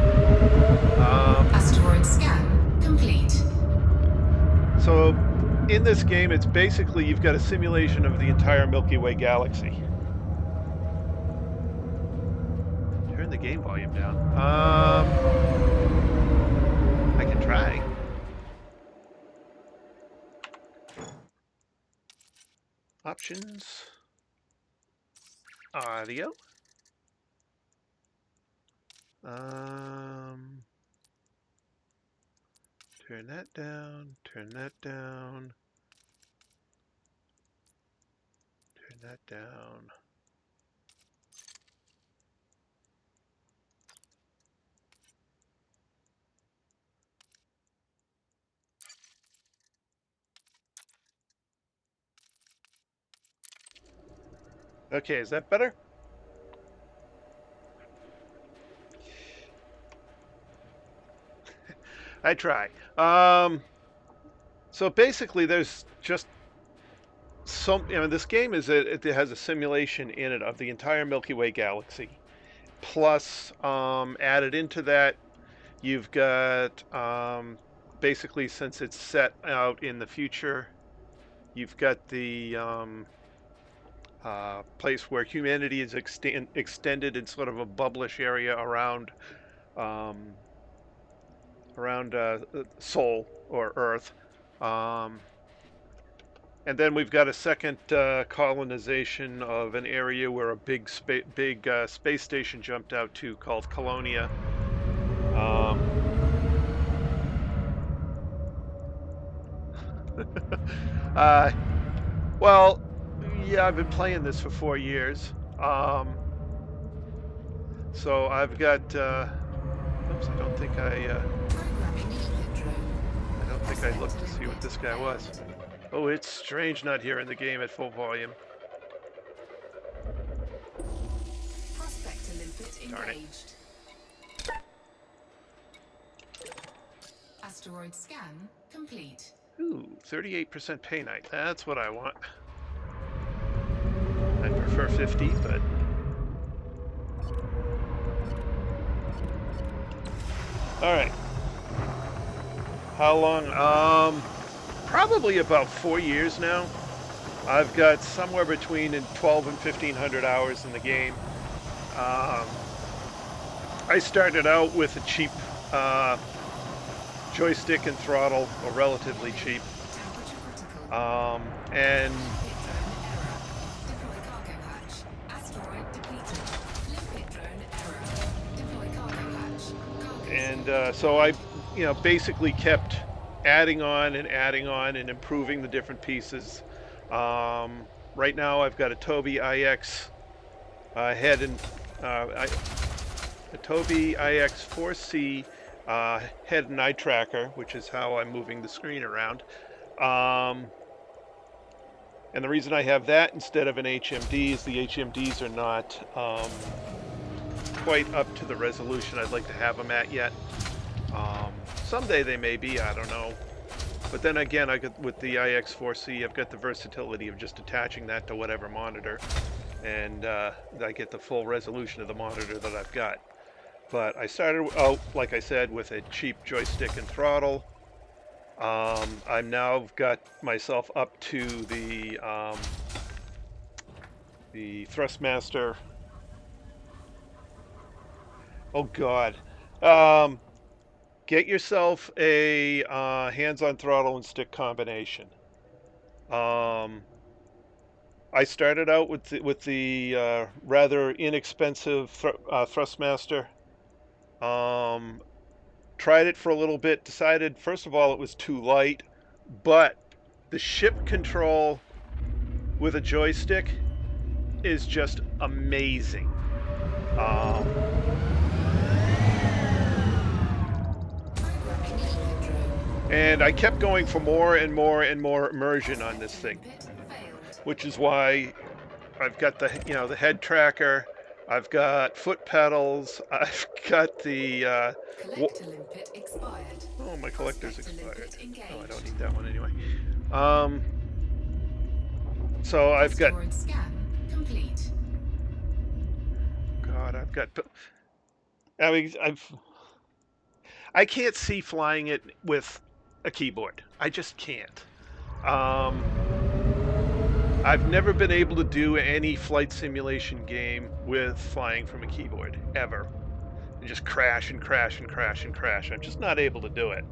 Asteroid scan complete. So in this game, it's basically you've got a simulation of the entire Milky Way galaxy. Turn the game volume down. I can try. Options. Audio. Turn that down, turn that down, turn that down. Okay, is that better? I try. So basically, there's just some. This game it has a simulation in it of the entire Milky Way galaxy. Plus, added into that, you've got basically since it's set out in the future, you've got the place where humanity is extended in sort of a bubblish area around around Sol or Earth. Um, and then we've got a second colonization of an area where a big space station jumped out to called Colonia. Um, uh, well, yeah, I've been playing this for 4 years. So I've got. Oops, I don't think Programming liquid drone. I don't think I looked to Prospector see what this guy limpet was. failed. Oh, it's strange not hearing the game at full volume. Prospector limpet Darn it. engaged. Asteroid scan complete. Ooh, 38% Painite. That's what I want. I prefer 50, but all right. How long? Probably about 4 years now. I've got somewhere between 12 and 1500 hours in the game. I started out with a cheap joystick and throttle, or relatively cheap. Temperature critical. And Limpet drone error. Deploy cargo hatch. Asteroid depleted. Limpet drone error. Deploy cargo hatch. Cargo so I, basically kept adding on and improving the different pieces. Right now I've got a Tobii IX head and a Tobii IX 4C head and eye tracker, which is how I'm moving the screen around. And the reason I have that instead of an HMD is the HMDs are not quite up to the resolution I'd like to have them at yet. Someday they may be, I don't know. But then again, with the IX4C, I've got the versatility of just attaching that to whatever monitor, and I get the full resolution of the monitor that I've got. But I started out, like I said, with a cheap joystick and throttle. I'm now got myself up to the Thrustmaster. Oh God. Get yourself a hands-on throttle and stick combination. I started out with the rather inexpensive Thrustmaster. Tried it for a little bit. Decided first of all it was too light, but the ship control with a joystick is just amazing. And I kept going for more and more and more immersion on this thing, which is why I've got the the head tracker, I've got foot pedals, I've got the Collector limpet expired. oh, my collector's Prospector expired. limpet Oh, I don't engaged. need that one anyway. So I've got Asteroid scan complete. God, I've got. I mean, I can't see flying it with a keyboard. I just can't. I've never been able to do any flight simulation game with flying from a keyboard, ever. And just crash and crash and crash and crash. I'm just not able to do it.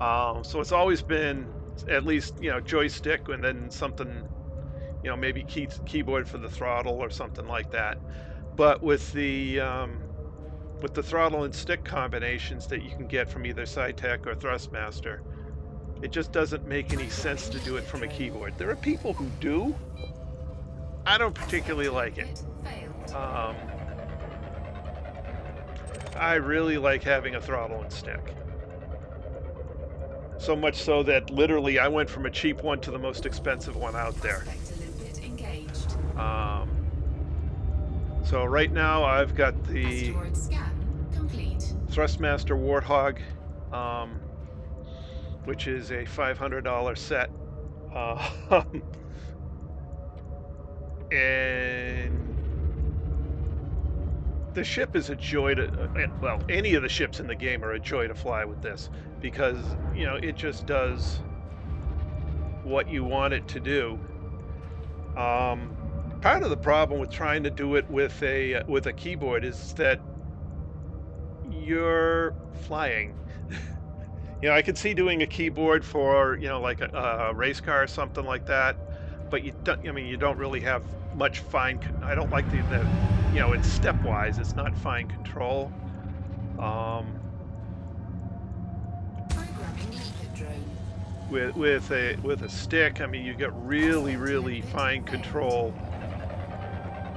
So it's always been at least, joystick and then something, maybe keyboard for the throttle or something like that. But with the throttle and stick combinations that you can get from either SciTech or Thrustmaster, it just doesn't make any sense to do it from a keyboard. There are people who do. I don't particularly like it. Failed. I really like having a throttle and stick. So much so that literally I went from a cheap one to the most expensive one out there. Prospector limpet engaged. So right now I've got the Asteroid scan complete. Thrustmaster Warthog, which is a $500 set. And the ship is a joy to, well, any of the ships in the game are a joy to fly with this, because, it just does what you want it to do. Part of the problem with trying to do it with a keyboard is that you're flying. You know, I could see doing a keyboard for, you know, like a race car or something like that, but you don't, I mean, you don't really have much I don't like the, you know, it's stepwise, it's not fine control. Um, Programming limpet drone. with a stick, I mean, you get really fine control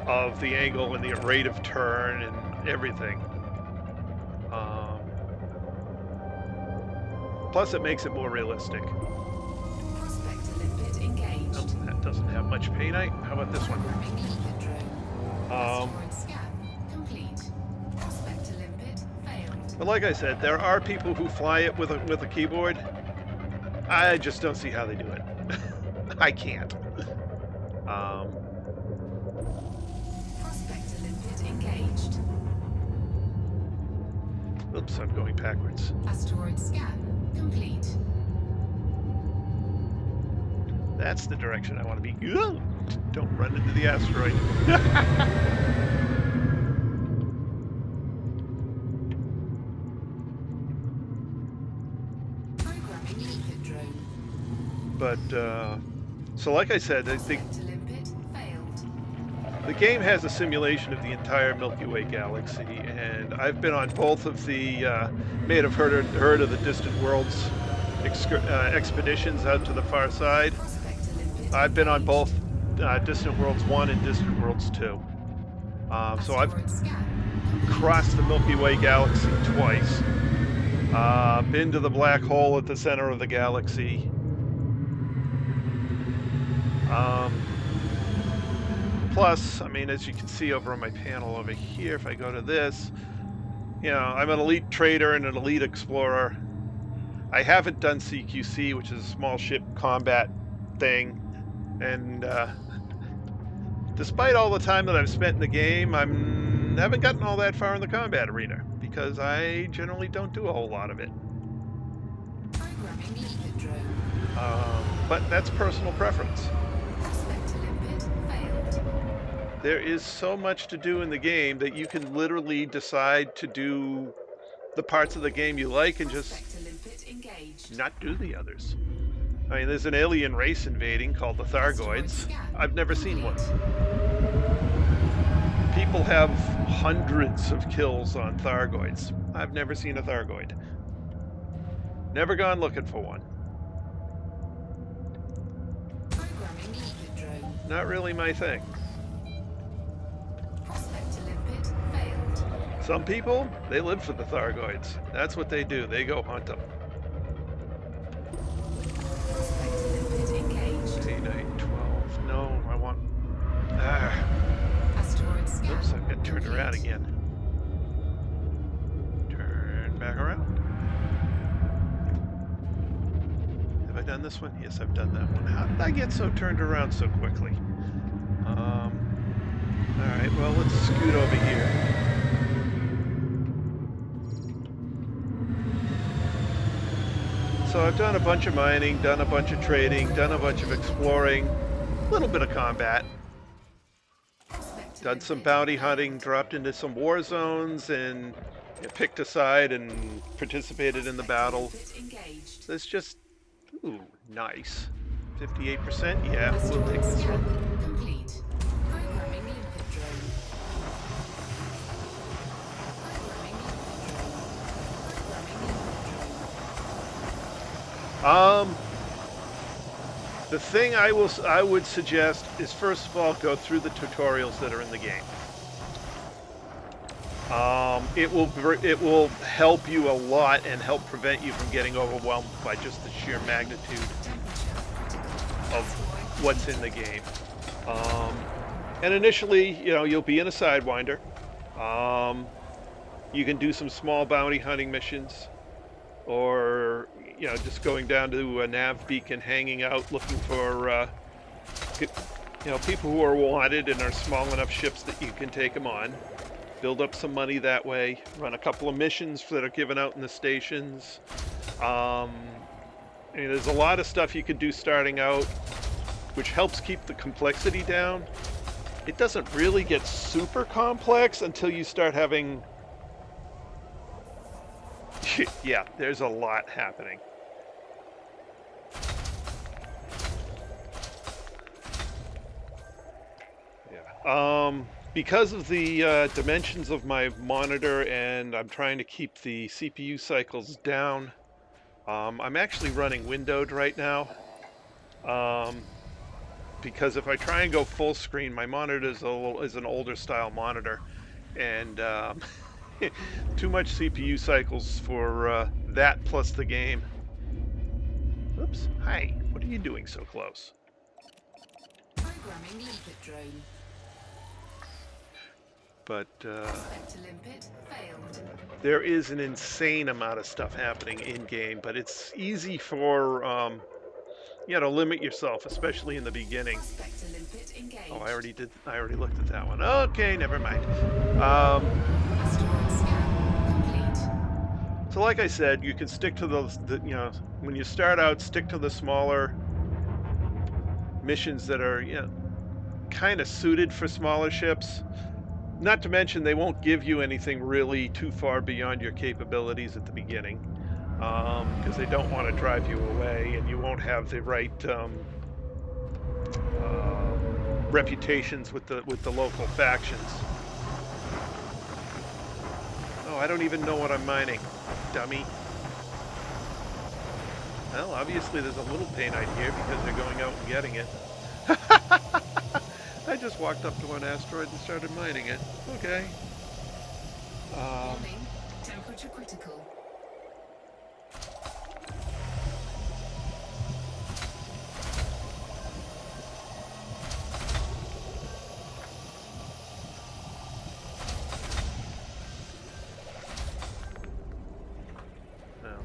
of the angle and the rate of turn and everything. Plus, it makes it more realistic. Prospector limpet engaged. Oh, that doesn't have much painite. How about this one? Programming limpet drone. Um, Asteroid scan complete. Prospector limpet failed. but like I said, there are people who fly it with a keyboard. I just don't see how they do it. I can't. Prospector limpet engaged. Oops, I'm going backwards. Asteroid scan complete. That's the direction I want to be. Ugh! Don't run into the asteroid. Programming limpet drone. But so, like I said, I think Prospector limpet failed. the game has a simulation of the entire Milky Way galaxy, and I've been on both of the may have heard of the Distant Worlds expeditions out to the far side. Prospector limpet I've been on engaged. both Distant Worlds 1 and Distant Worlds 2. So I've Asteroid scan complete. crossed the Milky Way galaxy twice. Been to the black hole at the center of the galaxy. Plus, I mean, as you can see over on my panel over here, if I go to this, you know, I'm an elite trader and an elite explorer. I haven't done CQC, which is a small ship combat thing, and despite all the time that I've spent in the game, haven't gotten all that far in the combat arena because I generally don't do a whole lot of it. Programming limpet drone. But that's personal preference. Prospector limpet failed. There is so much to do in the game that you can literally decide to do the parts of the game you like and just Prospector limpet engaged. not do the others. I mean, there's an alien race invading called the Thargoids. I've never seen one. People have hundreds of kills on Thargoids. I've never seen a Thargoid. Never gone looking for one. Programming limpet drone. Not really my thing. Prospector limpet failed. Some people, they live for the Thargoids. That's what they do. They go hunt them. Prospector limpet engaged. Painite 12. No, I want... Asteroid scan. Oops, I've got turned around complete. again. Turn back around. Have I done this one? Yes, I've done that one. How did I get so turned around so quickly? Alright, well, let's scoot over here. So I've done a bunch of mining, done a bunch of trading, done a bunch of exploring, a little bit of combat, Prospector done some limpet bounty hunting, dropped into some war zones, and picked a side and participated in the battle. limpet engaged. It's just, ooh, nice. 58%? Yeah, we'll Asteroid take this scan one. complete. Programming limpet drone. Programming limpet drone. Programming limpet drone. The thing I would suggest is, first of all, go through the tutorials that are in the game. It will help you a lot and help prevent you from getting overwhelmed by just the sheer magnitude of what's in the game. And initially, you know, you'll be in a Sidewinder. You can do some small bounty hunting missions, or you know, just going down to a nav beacon, hanging out, looking for you know, people who are wanted and are small enough ships that you can take them on. Build up some money that way. Run a couple of missions that are given out in the stations. And there's a lot of stuff you can do starting out, which helps keep the complexity down. It doesn't really get super complex until you start having Yeah, there's a lot happening. Yeah. Because of the dimensions of my monitor, and I'm trying to keep the CPU cycles down, I'm actually running windowed right now. Because if I try and go full screen, my monitor is an older style monitor, and too much CPU cycles for that plus the game. Oops. Hi. What are you doing so close? Programming limpet drone. But Prospect to limpet failed. there is an insane amount of stuff happening in game, but it's easy for to limit yourself, especially in the beginning. Prospect to limpet engaged. Oh, I already looked at that one. Okay, never mind. Asteroid scan complete. So like I said, you can stick to when you start out, stick to the smaller missions that are kind of suited for smaller ships. Not to mention they won't give you anything really too far beyond your capabilities at the beginning, because they don't want to drive you away, and you won't have the right reputations with the local factions. Oh, I don't even know what I'm mining, dummy. Well, obviously there's a little painite here because they're going out and getting it. I just walked up to an asteroid and started mining it. Okay. Warning, temperature critical.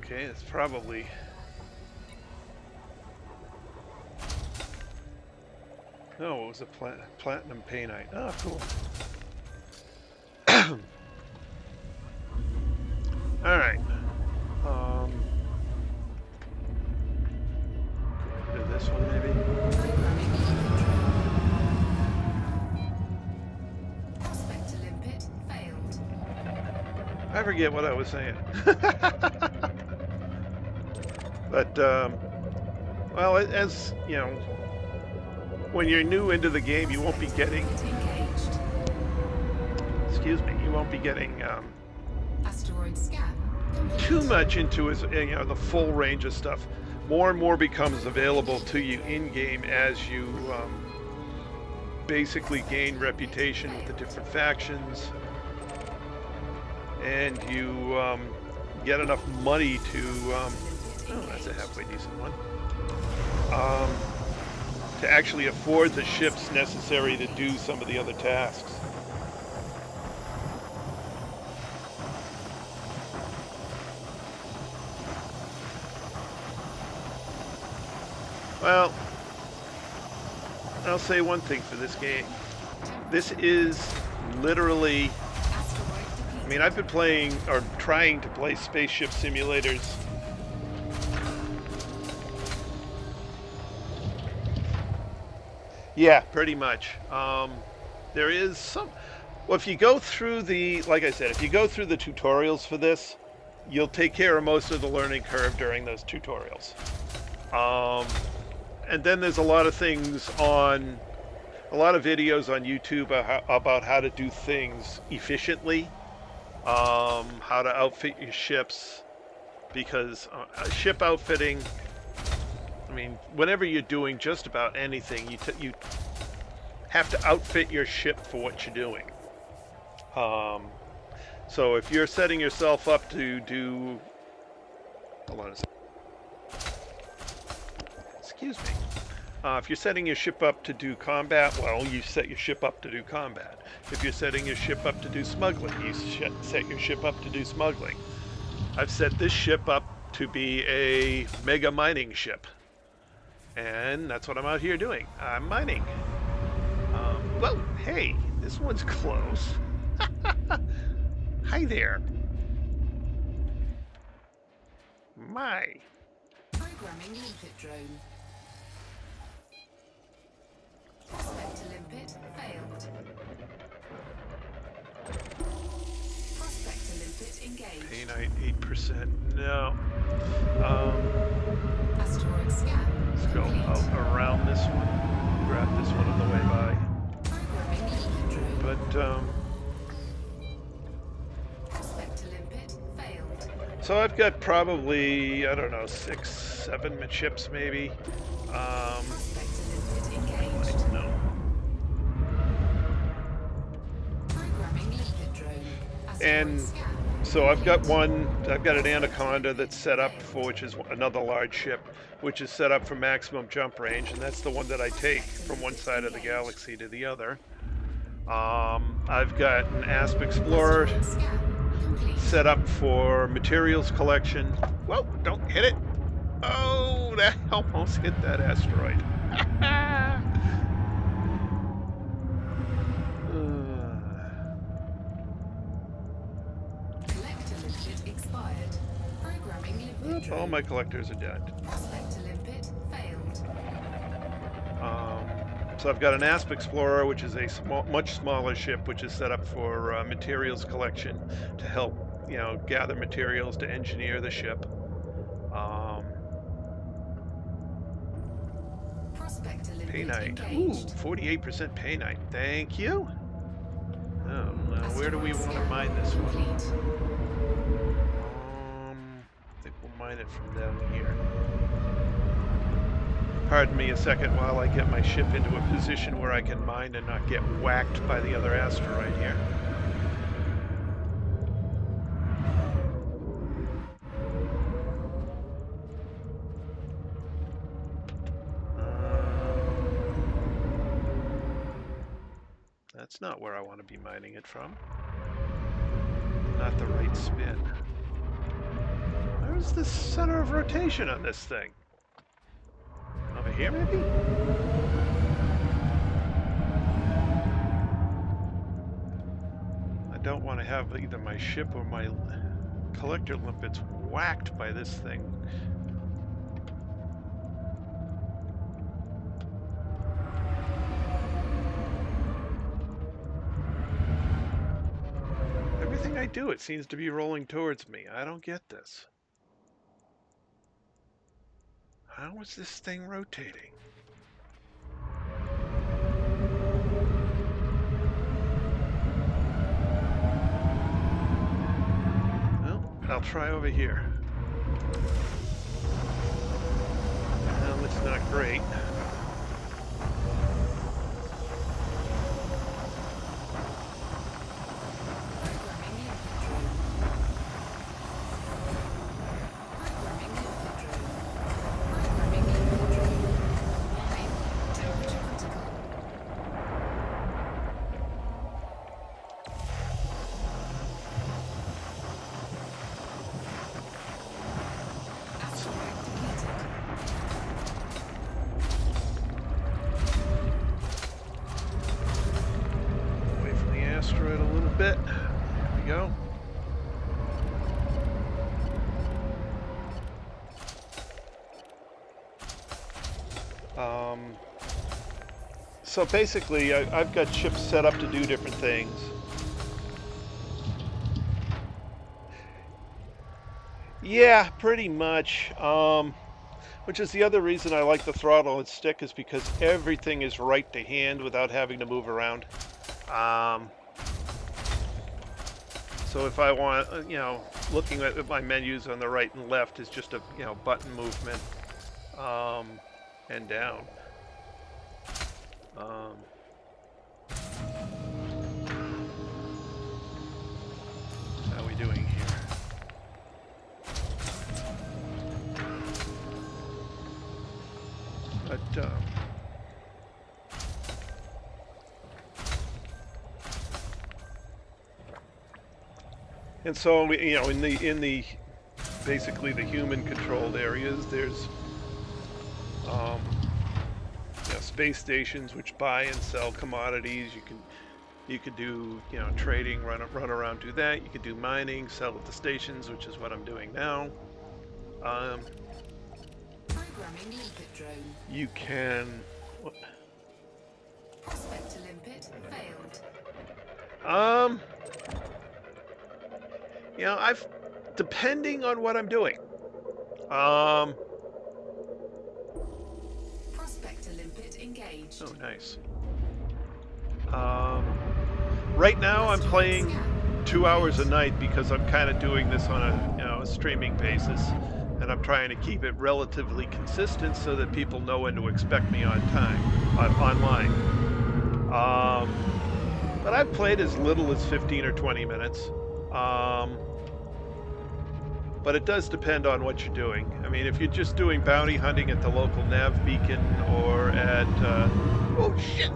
Okay, it's probably... Oh, it was a platinum painite. Oh, cool. All right. Do this one maybe. Programming limpet drone. Prospect to limpet failed. I forget what I was saying. But well, as you know, when you're new into the game, you won't be getting. Engaged. Excuse me. You won't be getting Asteroid scan complete. too much into the full range of stuff. More and more becomes available to you in game as you basically gain reputation with the different factions, and you get enough money to oh, that's a halfway decent one, to actually afford the ships necessary to do some of the other tasks. Well, I'll say one thing for this game. This is literally, I mean, I've been playing, or trying to play spaceship simulators yeah, pretty much. There is some, well, if you go through like I said, if you go through the tutorials for this, you'll take care of most of the learning curve during those tutorials. And then there's a lot of things a lot of videos on YouTube about how to do things efficiently, how to outfit your ships, because ship outfitting, I mean, whenever you're doing just about anything, you have to outfit your ship for what you're doing. So if you're setting yourself up to do, hold on a second. Excuse me. If you're setting your ship up to do combat, well, you set your ship up to do combat. If you're setting your ship up to do smuggling, you set your ship up to do smuggling. I've set this ship up to be a mega mining ship. And that's what I'm out here doing. I'm mining. Well, hey, this one's close. Hi there. My. Programming limpet drone. Prospect to limpet failed. Prospect to limpet engaged. Painite 8%. No. Asteroid scan Let's go complete. out around this one. Grab this one on the way by. Programming eco-drone. But Prospect to limpet failed. so I've got probably, I don't know, 6, 7 ships maybe. Prospect to limpet engaged. No. Programming eco-drone. Asteroid And scan. so I've got an Anaconda that's set up for, which is another large ship, which is set up for maximum jump range, and that's the one that I take from one side of the galaxy to the other. I've got an Asp Explorer Asteroid scan complete. set up for materials collection. Whoa, don't hit it. Oh, that almost hit that asteroid. Collector limpet expired. Programming limpet All drone. my collectors are dead. Prospect to limpet failed. So I've got an Asp Explorer, which is a much smaller ship, which is set up for materials collection to help, gather materials to engineer the ship. Prospect to limpet Painite. engaged. Ooh, 48% Painite. Thank you. Oh, now where do we want to mine this one? Complete. I think we'll mine it from down here. Pardon me a second while I get my ship into a position where I can mine and not get whacked by the other asteroid here. That's not where I want to be mining it from. Not the right spin. Where's the center of rotation on this thing? Over here, maybe? I don't want to have either my ship or my collector limpets whacked by this thing. Everything I do, it seems to be rolling towards me. I don't get this. How is this thing rotating? Well, I'll try over here. Well, it's not great. Programming limpet drone. Programming limpet drone. Programming limpet drone. Live. Temperature critical. Asteroid depleted. Away from the asteroid a little bit. There we go. So basically, I've got ships set up to do different things. Yeah, pretty much. Which is the other reason I like the throttle and stick, is because everything is right to hand without having to move around. So if I want, looking at my menus on the right and left is just a, button movement, and down. How are we doing here? But, and so, in the basically the human controlled areas, there's space stations which buy and sell commodities. You could do trading, run around, do that. You could do mining, sell at the stations, which is what I'm doing now. Programming limpet drone. You can. Prospect to limpet failed. I've depending on what I'm doing. Prospector limpet engaged. Oh, nice. Right now I'm playing 2 hours a night because I'm kind of doing this on a streaming basis, and I'm trying to keep it relatively consistent so that people know when to expect me on time, online. But I've played as little as 15 or 20 minutes. But it does depend on what you're doing. I mean, if you're just doing bounty hunting at the local nav beacon or at oh shit!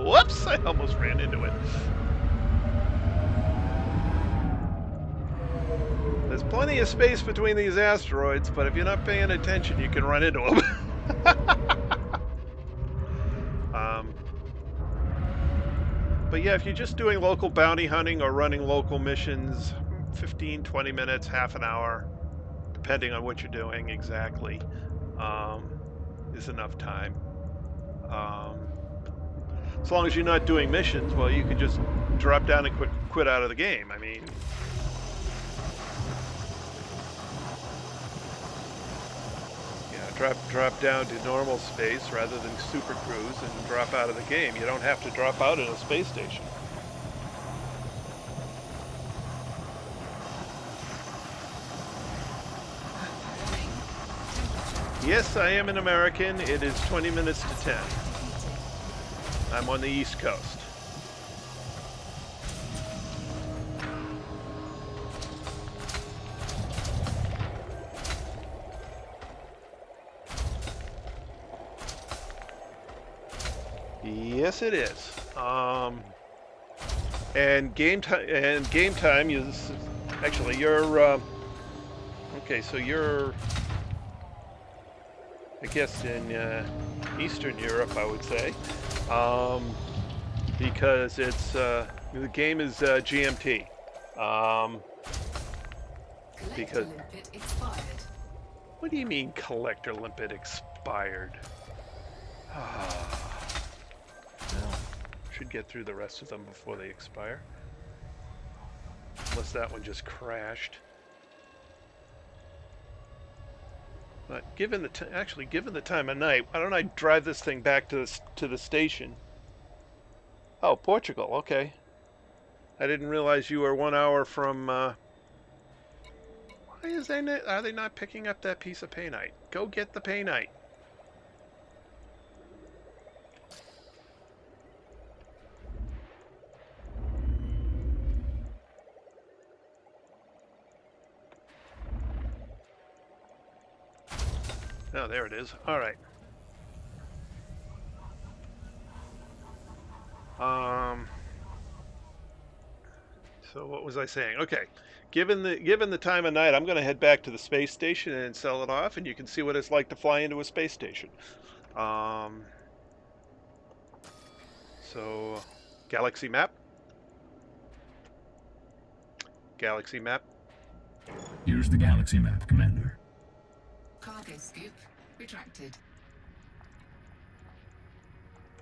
Whoops! I almost ran into it. There's plenty of space between these asteroids, but if you're not paying attention, you can run into them. But yeah, if you're just doing local bounty hunting or running local missions, 15, 20 minutes, half an hour, depending on what you're doing exactly, is enough time. As long as you're not doing missions, well, you can just drop down and quit out of the game. I mean, drop down to normal space rather than super cruise and drop out of the game. You don't have to drop out at a space station. Yes, I am an American. It is 20 minutes to 10. I'm on the East Coast. Yes, it is. And game time is actually you're okay. So you're, I guess, in Eastern Europe, I would say, because it's the game is GMT. Because limpet expired. what do you mean collector limpet expired? Well, should get through the rest of them before they expire. Unless that one just crashed. But given the time of night, why don't I drive this thing back to the station? Oh, Portugal. Okay. I didn't realize you were 1 hour from. Why are they not picking up that piece of Painite? Go get the Painite. Oh, there it is. All right. So what was I saying? Okay. Given the time of night, I'm going to head back to the space station and sell it off, and you can see what it's like to fly into a space station. So, galaxy map. Galaxy map. Here's the galaxy map, Commander. Cargo scoop retracted.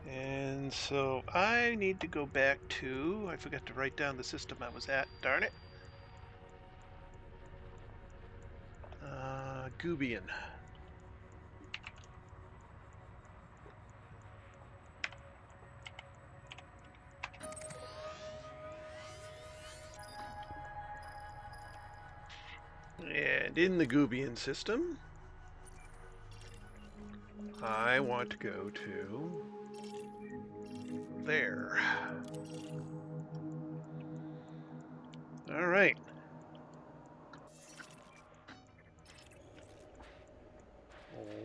And so I need to go back to, I forgot to write down the system I was at, darn it. Gubian. And in the Gubian system, I want to go to there. All right.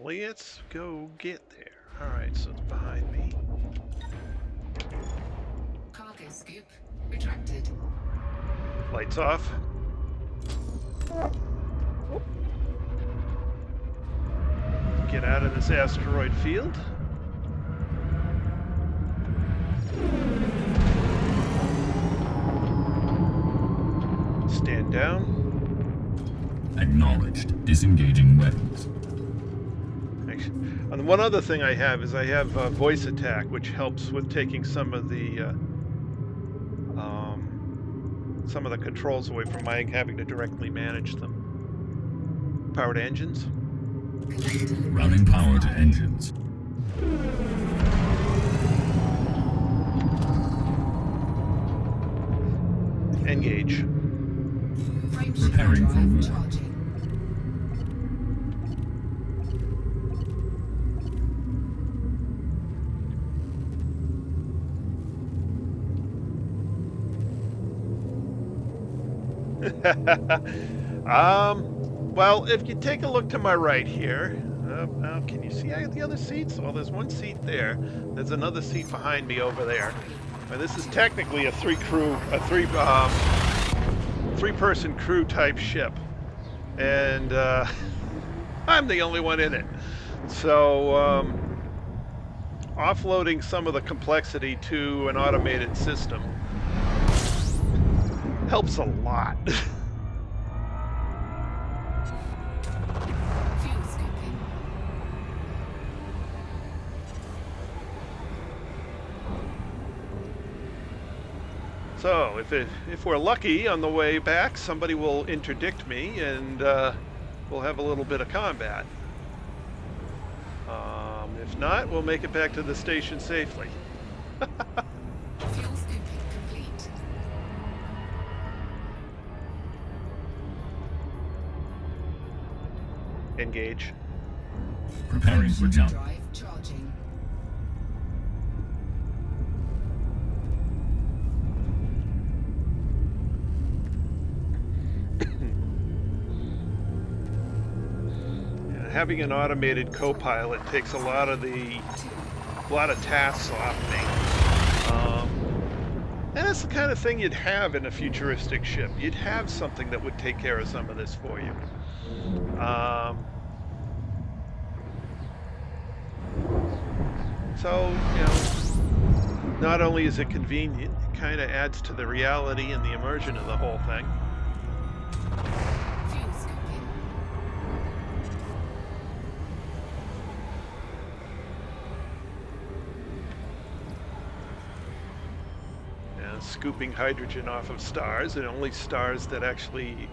Let's go get there. All right, so it's behind me. Cargo scoop retracted. Lights off. Get out of this asteroid field. Stand down. Acknowledged. Disengaging weapons. And one other thing I have is I have voice attack, which helps with taking some of the some of the controls away from my having to directly manage them. Powered engines. Routing power to engines. Engage. Preparing for war. Charging. Well, if you take a look to my right here, can you see the other seats? Well, there's one seat there. There's another seat behind me over there. And this is technically a three-person crew type ship, and I'm the only one in it. So offloading some of the complexity to an automated system helps a lot. Fuel scooping. So if we're lucky on the way back, somebody will interdict me, and we'll have a little bit of combat. If not, we'll make it back to the station safely. Fuel scooping complete. Engage. Preparing for jump. Drive charging. Having an automated co-pilot takes a lot of tasks off me. And it's the kind of thing you'd have in a futuristic ship. You'd have something that would take care of some of this for you. So, you know, not only is it convenient, it kind of adds to the reality and the immersion of the whole thing. Fuel scooping. Scooping hydrogen off of stars, and only stars that actually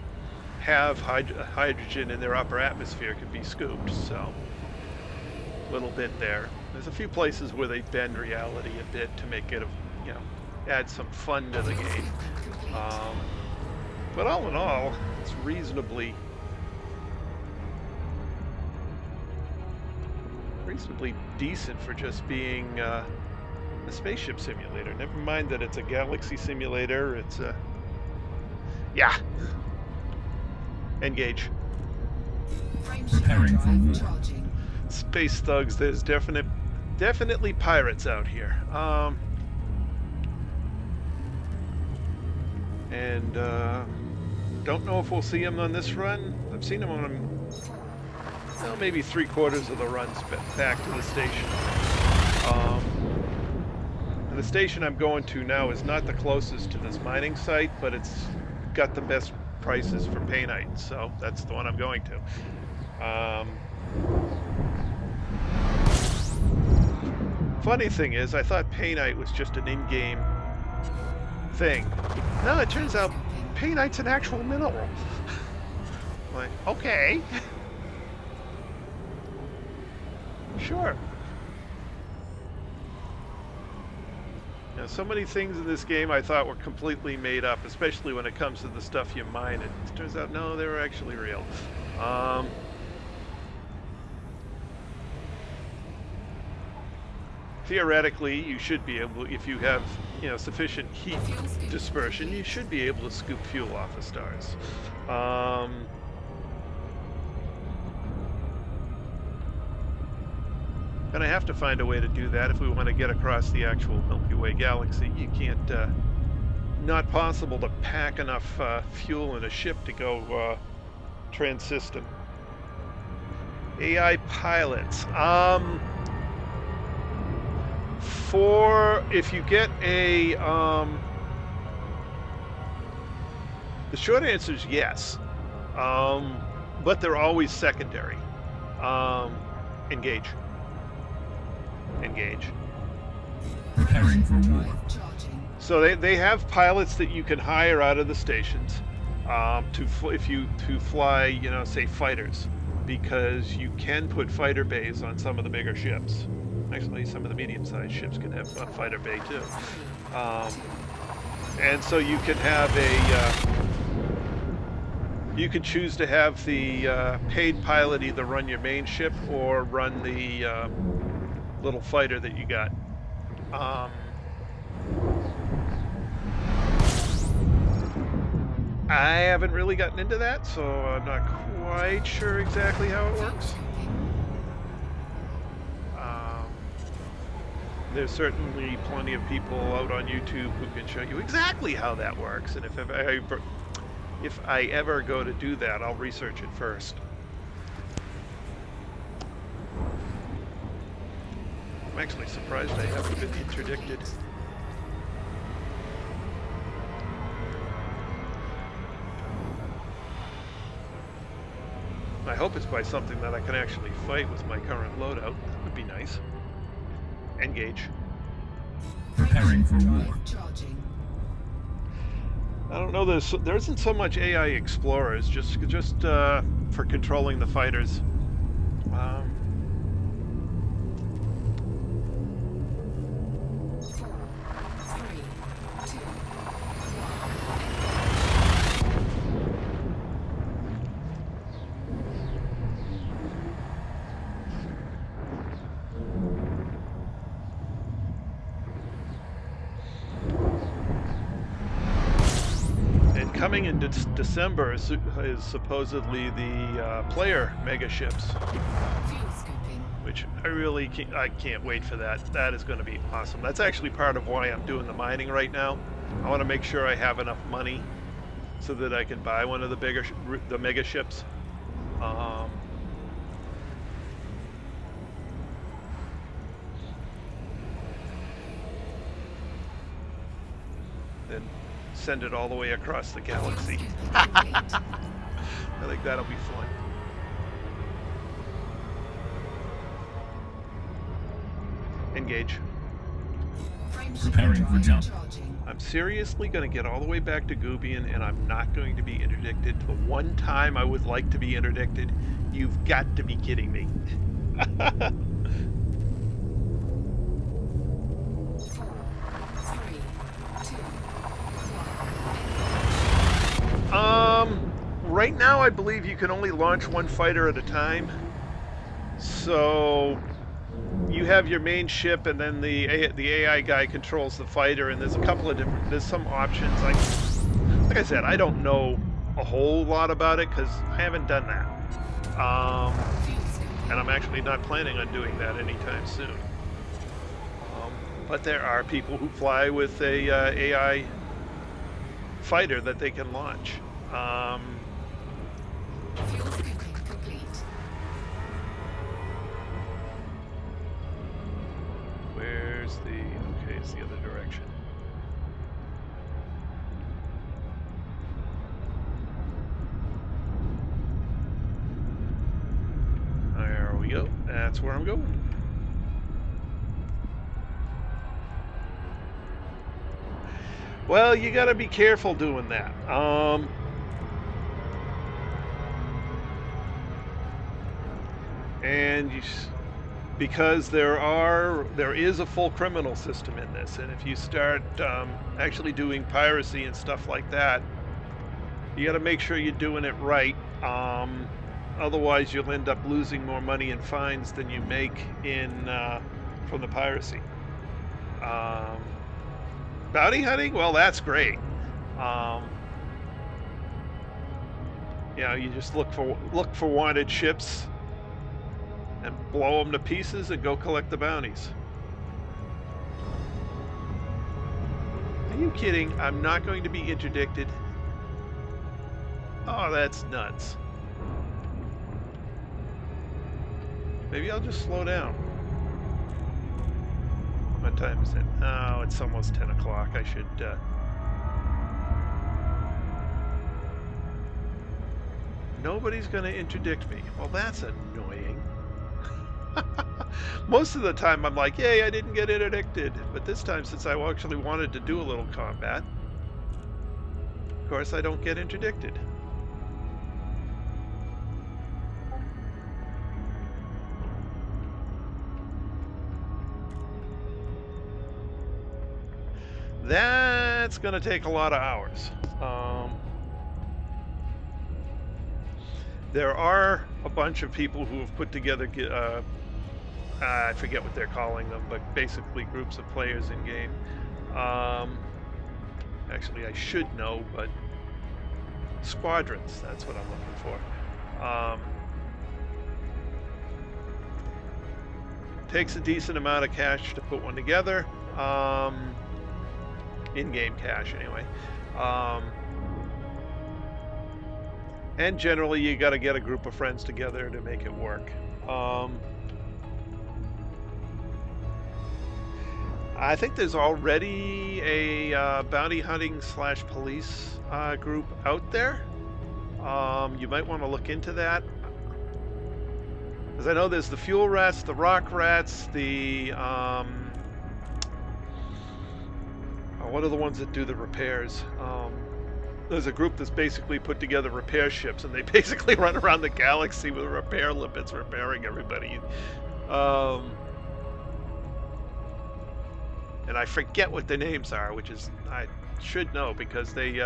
have hydrogen in their upper atmosphere can be scooped. So, a little bit there. There's a few places where they bend reality a bit to make it, add some fun to the game. But all in all, it's reasonably decent for just being a spaceship simulator. Never mind that it's a galaxy simulator. It's a engage. Preparing for war. Charging. Space thugs. There's definitely pirates out here. And don't know if we'll see them on this run. I've seen them on maybe 3/4 of the runs back to the station. The station I'm going to now is not the closest to this mining site, but it's got the best prices for Painite, so that's the one I'm going to. Funny thing is, I thought Painite was just an in-game thing. No, it turns out Painite's an actual mineral. Like, okay. Sure. Now, so many things in this game I thought were completely made up, especially when it comes to the stuff you mine. It turns out, no, they were actually real. Theoretically, you should be able, if you have, sufficient heat dispersion, you should be able to scoop fuel off of stars. And I have to find a way to do that if we want to get across the actual Milky Way galaxy. You can't, not possible to pack enough fuel in a ship to go trans-system. AI pilots. If you get a, the short answer is yes, but they're always secondary. Engage. Engage. Preparing for war. Charging. So they have pilots that you can hire out of the stations to fly, you know, say fighters, because you can put fighter bays on some of the bigger ships. Actually, some of the medium-sized ships can have a fighter bay too. And so you can have you can choose to have the paid pilot either run your main ship or run the little fighter that you got. I haven't really gotten into that, so I'm not quite sure exactly how it works. There's certainly plenty of people out on YouTube who can show you exactly how that works, and if I ever go to do that, I'll research it first. I'm actually surprised I haven't been interdicted. I hope it's by something that I can actually fight with my current loadout. That would be nice. Engage. Preparing for war. I don't know. There isn't so much AI explorers, just for controlling the fighters. Coming in December is supposedly the player mega ships, which I can't wait for that. That is going to be awesome. That's actually part of why I'm doing the mining right now. I want to make sure I have enough money so that I can buy one of the mega ships. Then send it all the way across the galaxy. I think that'll be fun. Engage. Preparing for jump. I'm seriously going to get all the way back to Gubian, and I'm not going to be interdicted. The one time I would like to be interdicted, you've got to be kidding me. Right now I believe you can only launch one fighter at a time. So you have your main ship, and then the AI guy controls the fighter, and there's a couple of there's some options. Like I said, I don't know a whole lot about it because I haven't done that. And I'm actually not planning on doing that anytime soon. But there are people who fly with a AI fighter that they can launch. Where's okay, it's the other direction. There we go. That's where I'm going. Well, you got to be careful doing that. And because there is a full criminal system in this, and if you start actually doing piracy and stuff like that, you got to make sure you're doing it right. Otherwise, you'll end up losing more money in fines than you make from the piracy. Bounty hunting? Well, that's great. You just look for wanted ships and blow them to pieces and go collect the bounties. Are you kidding? I'm not going to be interdicted. Oh, that's nuts. Maybe I'll just slow down. What time is it? Oh, it's almost 10 o'clock. I should... Nobody's going to interdict me. Well, that's annoying. Most of the time I'm like, yay, I didn't get interdicted. But this time, since I actually wanted to do a little combat, of course I don't get interdicted. That's going to take a lot of hours. There are a bunch of people who have put together, I forget what they're calling them, but basically groups of players in game. Actually, I should know, but squadrons, that's what I'm looking for. Takes a decent amount of cash to put one together. In-game cash, anyway. And generally, you got to get a group of friends together to make it work. I think there's already a bounty hunting / police group out there. You might want to look into that. Because I know there's the fuel rats, the rock rats, the... what are the ones that do the repairs? There's a group that's basically put together repair ships, and they basically run around the galaxy with repair limpets repairing everybody. And I forget what their names are, which is, I should know, because they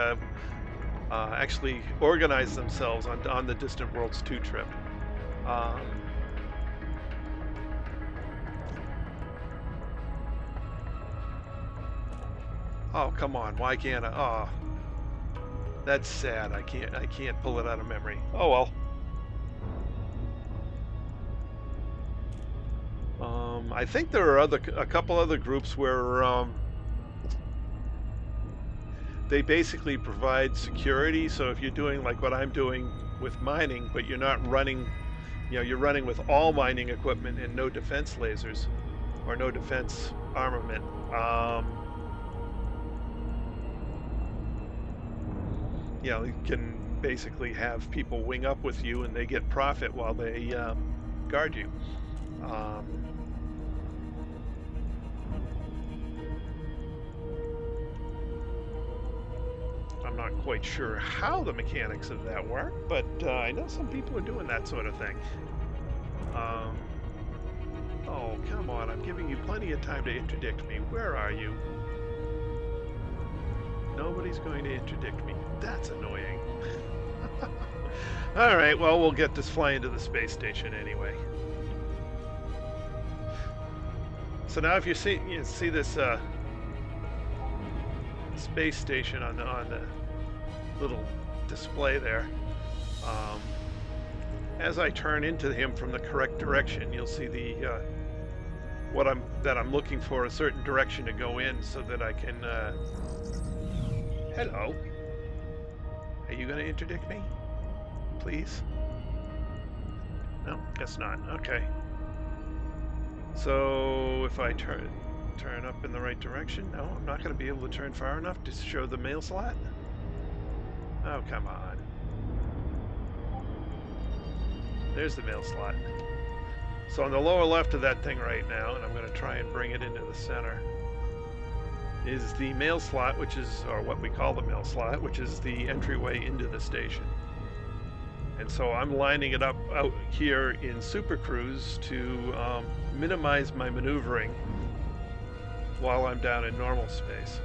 actually organize themselves on the Distant Worlds 2 trip. Oh, come on, why can't I? Oh, that's sad. I can't pull it out of memory. Oh well. I think there are a couple other groups where they basically provide security. So if you're doing like what I'm doing with mining, but you're not running, you're running with all mining equipment and no defense lasers or no defense armament. You can basically have people wing up with you and they get profit while they guard you. I'm not quite sure how the mechanics of that work, but I know some people are doing that sort of thing. Oh, come on, I'm giving you plenty of time to interdict me. Where are you? Nobody's going to interdict me. That's annoying. All right, well, we'll get this fly into the space station anyway. So now if you see this space station on the little display there, as I turn into him from the correct direction, you'll see the what I'm looking for, a certain direction to go in so that I can hello. Are you going to interdict me? Please? No, guess not. Okay. So if I turn up in the right direction, no, I'm not going to be able to turn far enough to show the mail slot. Oh, come on. There's the mail slot. So on the lower left of that thing right now, and I'm going to try and bring it into the center, is the mail slot, which is, or what we call the mail slot, which is the entryway into the station. And so I'm lining it up out here in Super Cruise to minimize my maneuvering while I'm down in normal space.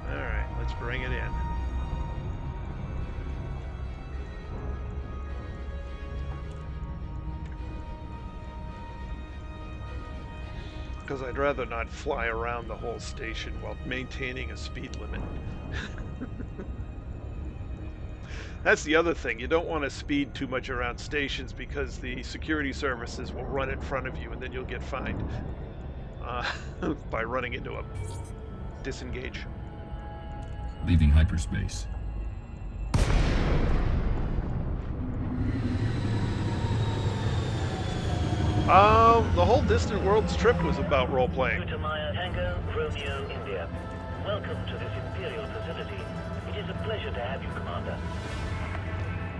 All right, let's bring it in. Because I'd rather not fly around the whole station while maintaining a speed limit. That's the other thing. You don't want to speed too much around stations because the security services will run in front of you and then you'll get fined by running into a disengage. Leaving hyperspace. The whole Distant Worlds trip was about role-playing. Maya Tango, Romeo, India. Welcome to this Imperial facility. It is a pleasure to have you, Commander.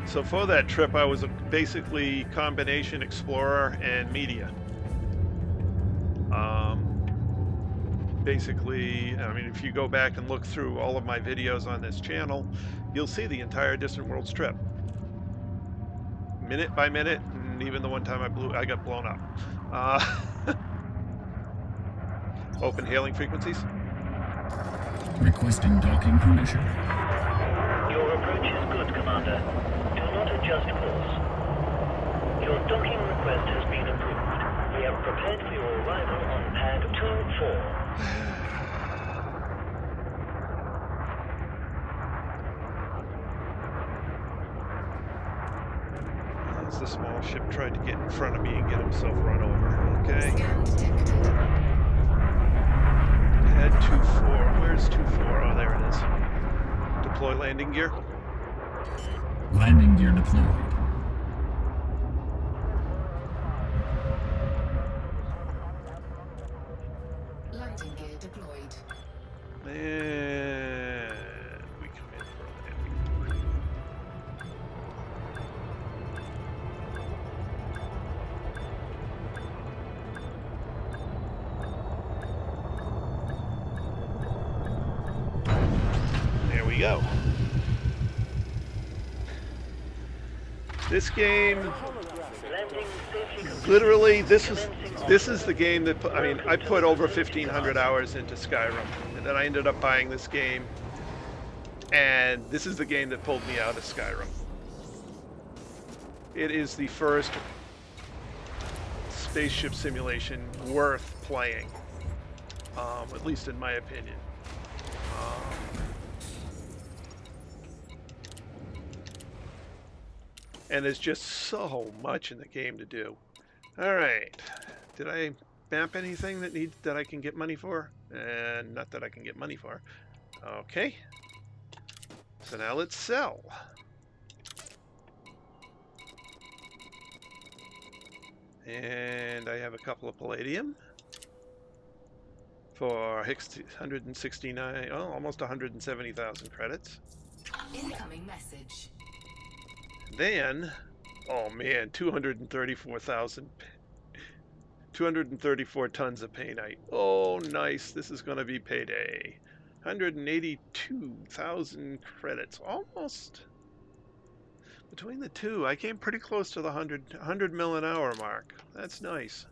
So for that trip, I was basically combination explorer and media. Basically, I mean, if you go back and look through all of my videos on this channel, you'll see the entire Distant Worlds trip, minute by minute, and even the one time I got blown up. Open hailing frequencies. Requesting docking permission. Your approach is good, Commander. Do not adjust course. Your docking request has been approved. We have prepared for your arrival on pad 2-4. As the small ship tried to get in front of me and get himself run over. Okay. Scan detected. Pad 2-4. Where's 2-4? Oh, there it is. Deploy landing gear. Landing gear deployed. Landing gear deployed. And we come in for a landing. There we go. This game, Landing safely complete. literally, this is the game that I mean, I put over 1,500 hours into Skyrim, and then I ended up buying this game, and this is the game that pulled me out of Skyrim. It is the first spaceship simulation worth playing, at least in my opinion. And there's just so much in the game to do. All right, did I map anything that I can get money for? And not that I can get money for. Okay. So now let's sell. And I have a couple of palladium for 169, oh, almost 170,000 credits. Incoming message. Then, oh man, 234 tons of Painite. Oh, nice. This is going to be payday. 182,000 credits. Almost. Between the two, I came pretty close to the 100 mil an hour mark. That's nice.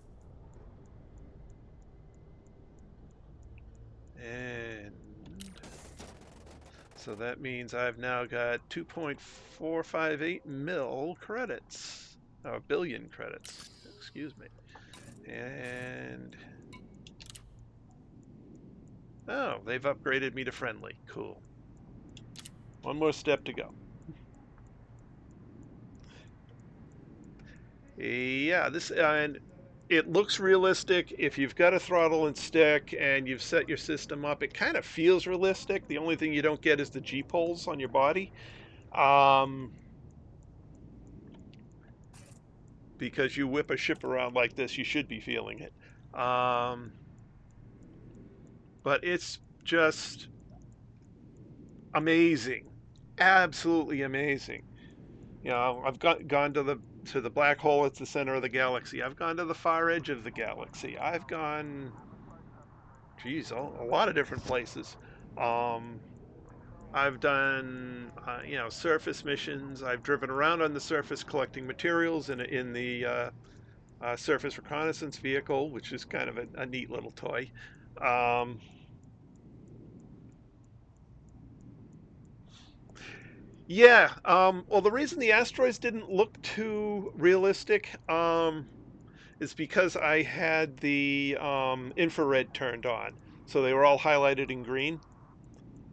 And so that means I've now got 2.458 mil credits. Oh, billion credits. Excuse me. And oh, they've upgraded me to friendly. Cool. One more step to go. Yeah, this and it looks realistic. If you've got a throttle and stick and you've set your system up, it kind of feels realistic. The only thing you don't get is the G-poles on your body. Because you whip a ship around like this, you should be feeling it. But it's just amazing, absolutely amazing. You know, I've gone to the black hole at the center of the galaxy. I've gone to the far edge of the galaxy. I've gone, geez, a lot of different places. I've done, you know, surface missions. I've driven around on the surface collecting materials in the surface reconnaissance vehicle, which is kind of a neat little toy. Yeah, well, the reason the asteroids didn't look too realistic is because I had the infrared turned on. So they were all highlighted in green.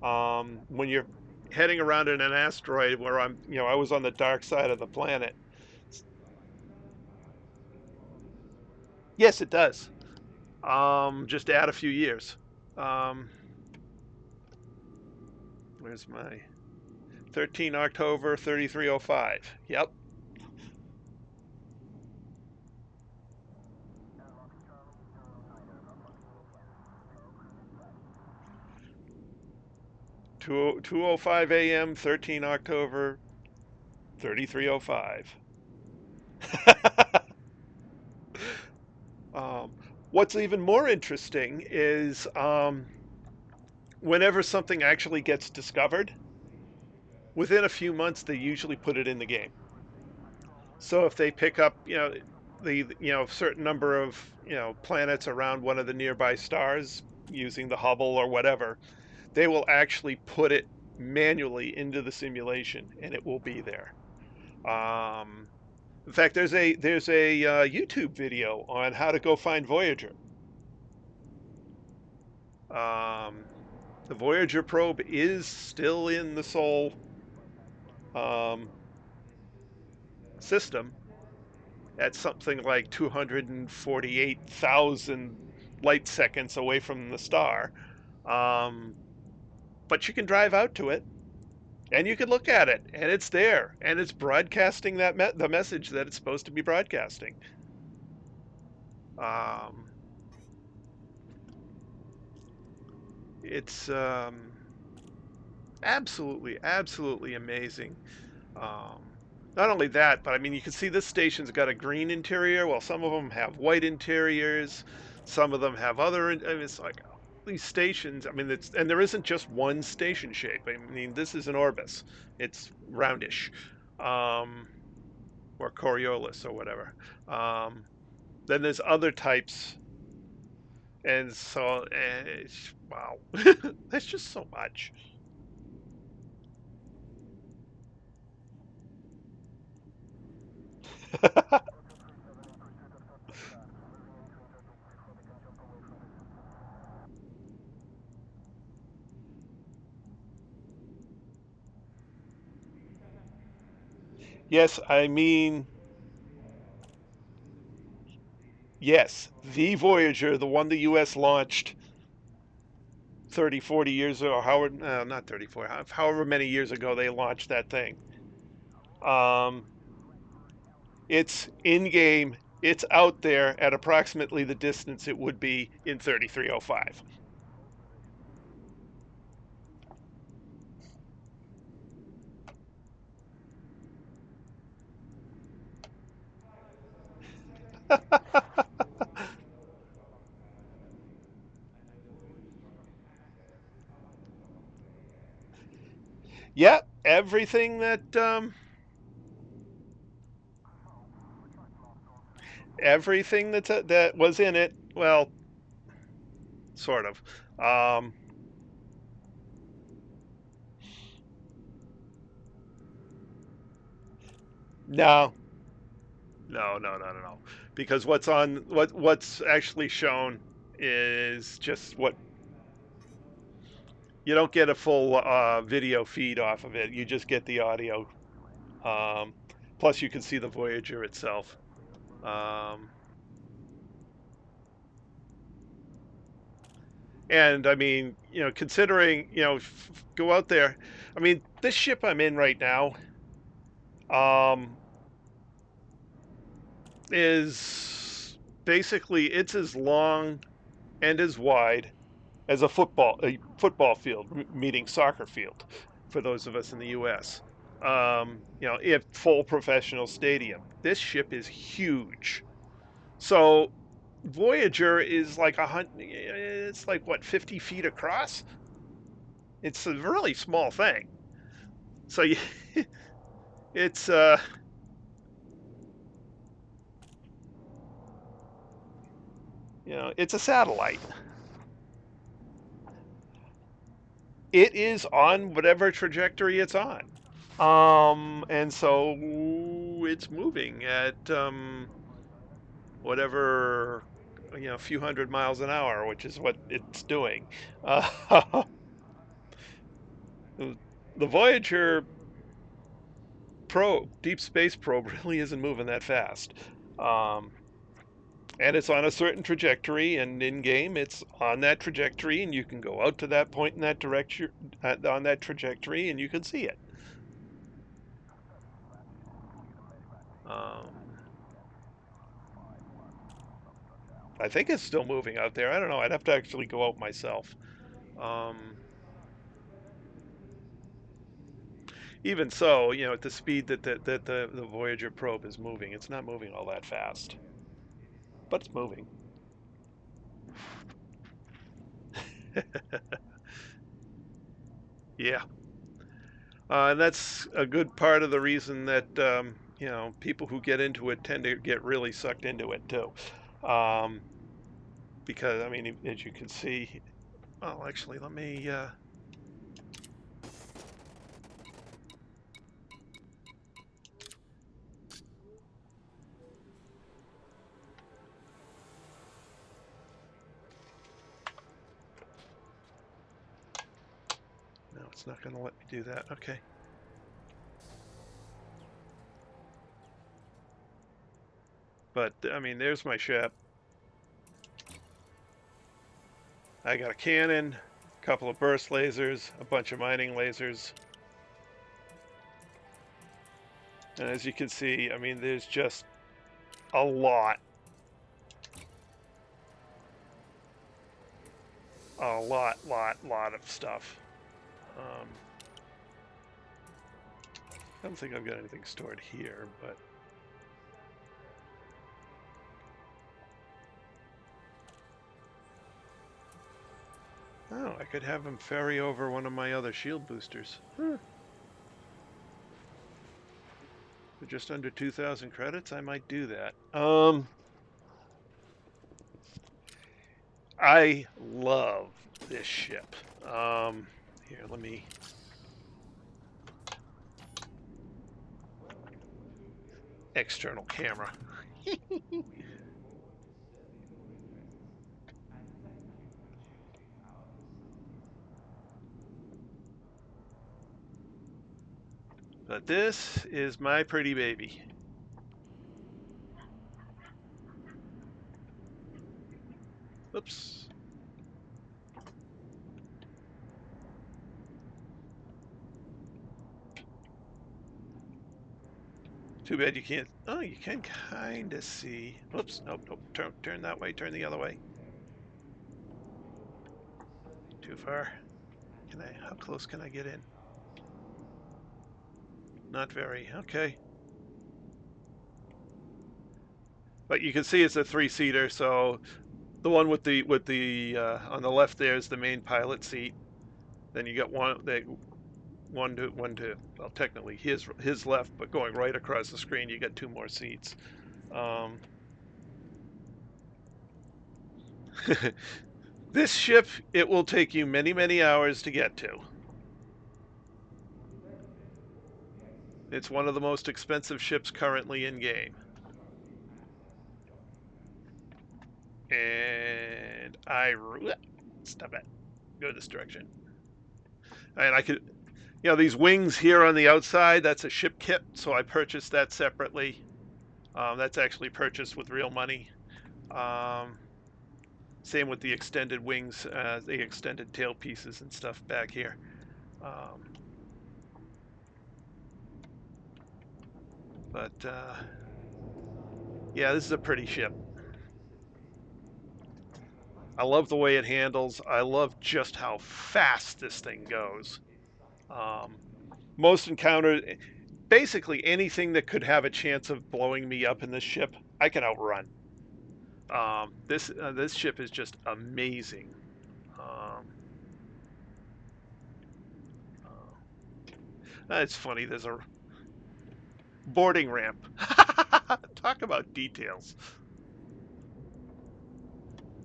When you're heading around in an asteroid where you know, I was on the dark side of the planet. Yes, it does. Just add a few years. Where's my 13 October 3305? Yep. Two 2:05 a.m. 13 October 3305. um, what's even more interesting is whenever something actually gets discovered, within a few months they usually put it in the game. So if they pick up, the certain number of planets around one of the nearby stars using the Hubble or whatever, they will actually put it manually into the simulation, and it will be there. Um, in fact, there's a YouTube video on how to go find Voyager. Um, the Voyager probe is still in the Sol um, system at something like 248,000 light seconds away from the star. Um, but you can drive out to it and you can look at it, and it's there, and it's broadcasting the message that it's supposed to be broadcasting. Um, it's absolutely amazing. Um, Not only that, but I mean, you can see this station's got a green interior. Well, some of them have white interiors. Some of them have other. I mean, it's like these stations. I mean, and there isn't just one station shape. I mean, this is an Orbis. It's roundish, um, or Coriolis or whatever. Um, then there's other types, and so wow, that's just so much. Yes, I mean, yes, the Voyager, the one the U.S. launched 30, 40 years ago, Howard, not 34, however many years ago they launched that thing. Um, it's in game, it's out there at approximately the distance it would be in 3305. Yeah, everything that was in it, well, sort of. Um, no, no, because what's actually shown is just what you don't get a full video feed off of it. You just get the audio. Um, Plus, you can see the Voyager itself. Um, and I mean, considering, go out there. I mean, this ship I'm in right now um, is basically it's as long and as wide as a football field, meaning soccer field, for those of us in the U.S. If full professional stadium. This ship is huge. So Voyager is like it's like what, 50 feet across. It's a really small thing. So it's it's a satellite. It is on whatever trajectory it's on. And so it's moving at whatever, a few hundred miles an hour, which is what it's doing. Uh, the Voyager probe, deep space probe, really isn't moving that fast. Um, and it's on a certain trajectory, and in game, it's on that trajectory, and you can go out to that point in that direction, on that trajectory, and you can see it. Um, I think it's still moving out there. I don't know. I'd have to actually go out myself. Um, even so, you know, at the speed that the Voyager probe is moving, it's not moving all that fast, but it's moving. Yeah, and that's a good part of the reason that you know, people who get into it tend to get really sucked into it too, um, because I mean, as you can see, well, actually, let me. No, it's not going to let me do that. Okay. But I mean, there's my ship. I got a cannon, a couple of burst lasers, a bunch of mining lasers. And as you can see, I mean, there's just a lot of stuff. I don't think I've got anything stored here, but oh, I could have him ferry over one of my other shield boosters. For just under 2,000 credits, I might do that. I love this ship. Here, let me. External camera. But this is my pretty baby. Oops. Too bad you can't. Oh, you can kind of see. Oops. Nope. Nope. Turn that way. Turn the other way. Too far. Can I? How close can I get in? Not very. Okay. But you can see it's a three-seater. So the one with the on the left there is the main pilot seat. Then you got one to well, technically his left, but going right across the screen, you got two more seats. This ship, it will take you many, many hours to get to. It's one of the most expensive ships currently in game. And stop it. Go this direction. And I could, you know, these wings here on the outside, that's a ship kit, so I purchased that separately. That's actually purchased with real money. Same with the extended wings, the extended tail pieces and stuff back here. But yeah, this is a pretty ship. I love the way it handles. I love just how fast this thing goes. Most encounters, basically anything that could have a chance of blowing me up in this ship, I can outrun. This ship is just amazing. It's funny. There's a boarding ramp. Talk about details.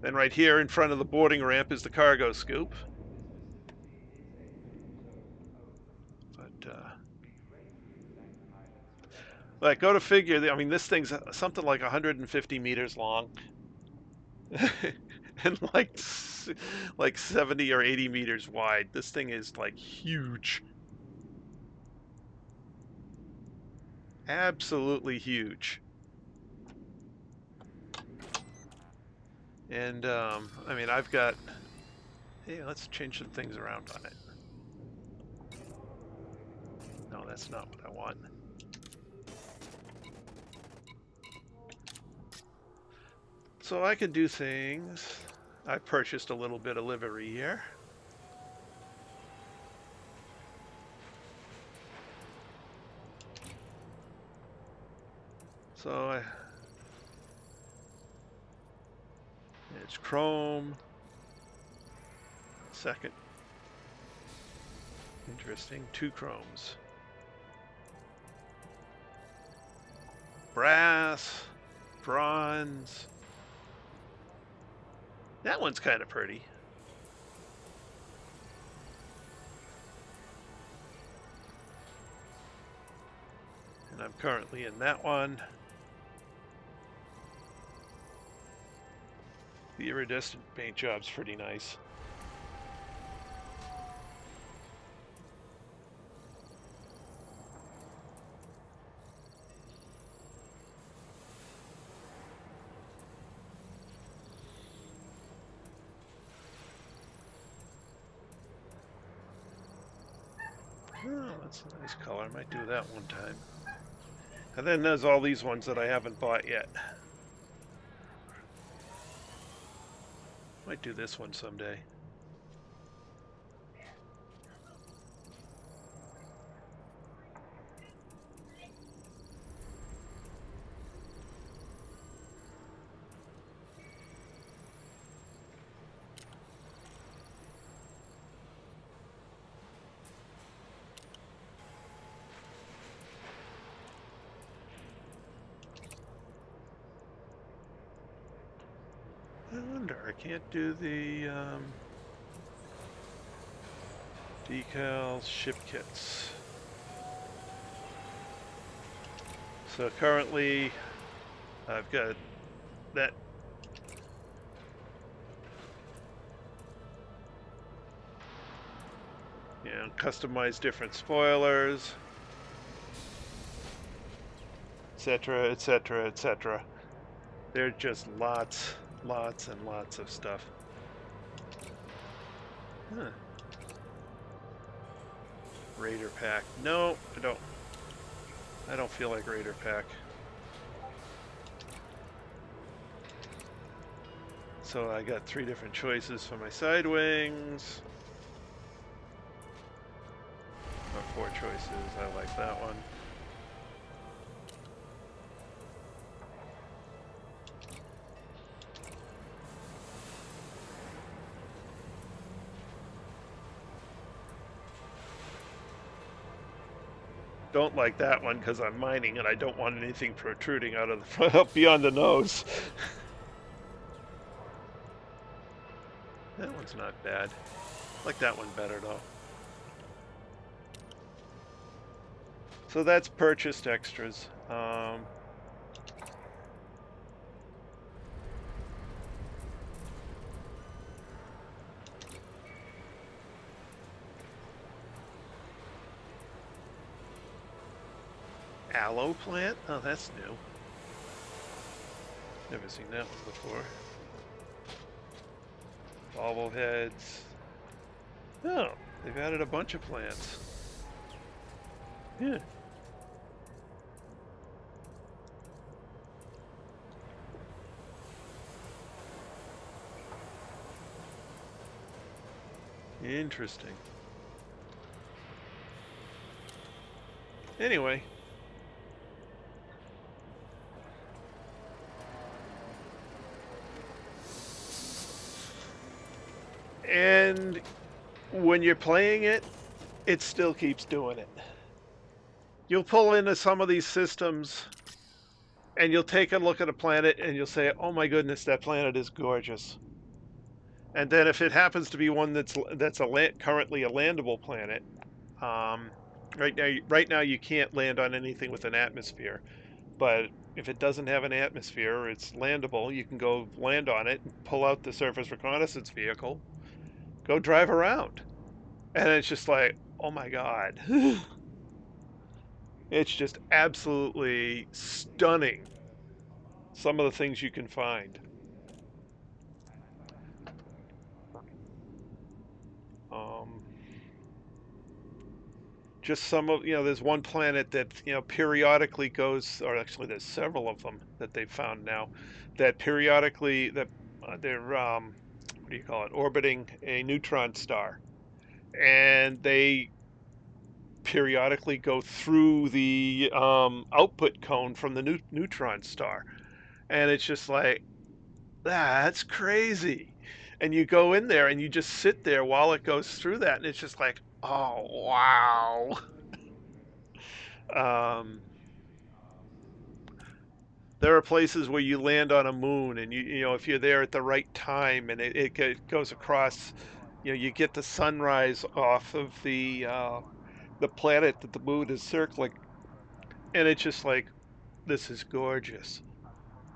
Then right here in front of the boarding ramp is the cargo scoop. But like, go to figure. I mean, this thing's something like 150 meters long, and like 70 or 80 meters wide. This thing is like huge, absolutely huge. And I mean, I've got. Hey, let's change some things around on it. No, that's not what I want. So I can do things. I purchased a little bit of livery here. So it's chrome. Second. Interesting. 2 chromes. Brass. Bronze. That one's kind of pretty. And I'm currently in that one. The iridescent paint job's pretty nice. Oh, that's a nice color. I might do that one time. And then there's all these ones that I haven't bought yet. Might do this one someday. I wonder, I can't do the decals, ship kits. So currently I've got that. Customize different spoilers, etc., etc., etc. There's just lots and lots of stuff. Huh. Raider pack. No, I don't feel like Raider pack. So I got 3 different choices for my side wings. Or 4 choices. I like that one. Don't like that one because I'm mining and I don't want anything protruding out of the front, up beyond the nose. That one's not bad. I like that one better though. So that's purchased extras. Aloe plant? Oh, that's new. Never seen that one before. Bobbleheads. Oh, they've added a bunch of plants. Yeah. Interesting. Anyway. And when you're playing it, it still keeps doing it. You'll pull into some of these systems and you'll take a look at a planet and you'll say, oh my goodness, that planet is gorgeous. And then if it happens to be one that's currently a landable planet, right now you can't land on anything with an atmosphere. But if it doesn't have an atmosphere or it's landable, you can go land on it, pull out the surface reconnaissance vehicle, go drive around. And it's just like, oh my God. It's just absolutely stunning, some of the things you can find. Just some of, there's one planet that, periodically goes, or actually there's several of them that they've found now, that periodically, they're, what do you call it, orbiting a neutron star. And they periodically go through the output cone from the neutron star. And it's just like, that's crazy. And you go in there and you just sit there while it goes through that, and it's just like, oh, wow. Um, there are places where you land on a moon, and you know, if you're there at the right time, and it goes across, you know, you get the sunrise off of the planet that the moon is circling, and it's just like, this is gorgeous.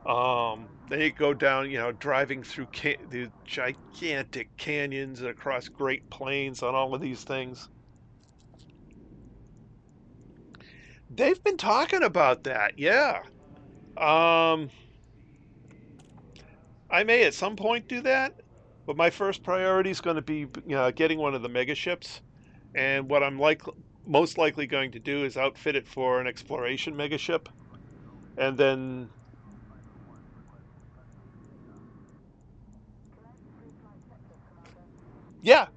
Then you go down, you know, driving through the gigantic canyons and across great plains on all of these things. They've been talking about that, yeah. Um, I may at some point do that, but my first priority is going to be, getting one of the mega ships. And what I'm most likely going to do is outfit it for an exploration mega ship, and then, yeah.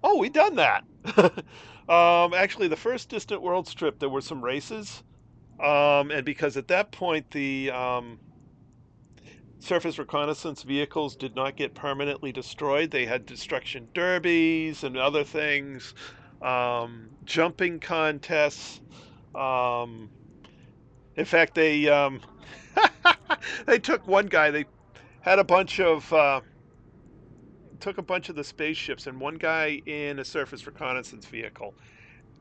Oh, we done that. Actually, the first Distant Worlds trip, there were some races. And because at that point the surface reconnaissance vehicles did not get permanently destroyed, they had destruction derbies and other things, jumping contests. Um, in fact, they they took one guy. They had a bunch of took a bunch of the spaceships and one guy in a surface reconnaissance vehicle,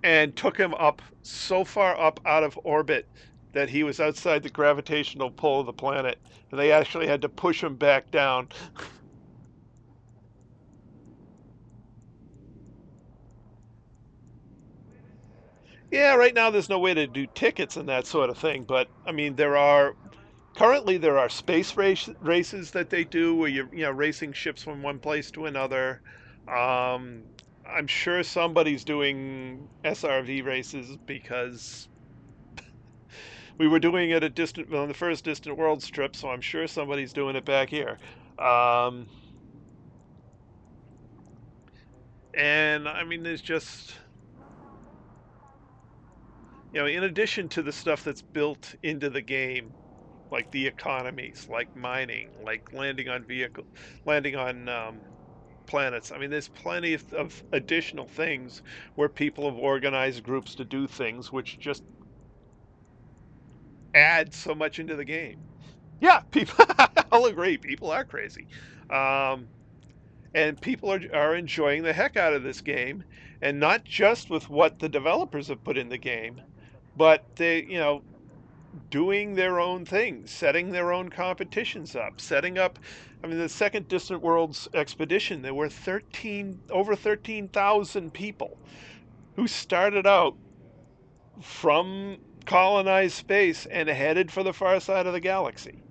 and took him up so far up out of orbit that he was outside the gravitational pull of the planet, and they actually had to push him back down. Yeah, right now there's no way to do tickets and that sort of thing, but I mean there are space races that they do where you're, racing ships from one place to another. Um, I'm sure somebody's doing SRV races because we were doing it on the first Distant Worlds trip, so I'm sure somebody's doing it back here. Um, and I mean, there's just, in addition to the stuff that's built into the game, like the economies, like mining, like landing on planets. I mean, there's plenty of additional things where people have organized groups to do things, which just add so much into the game. Yeah, people, I'll agree, people are crazy. Um, and people are enjoying the heck out of this game, and not just with what the developers have put in the game, but they, doing their own things, setting their own competitions up, setting up. I mean, the second Distant Worlds expedition, there were over 13,000 people who started out from colonized space and headed for the far side of the galaxy.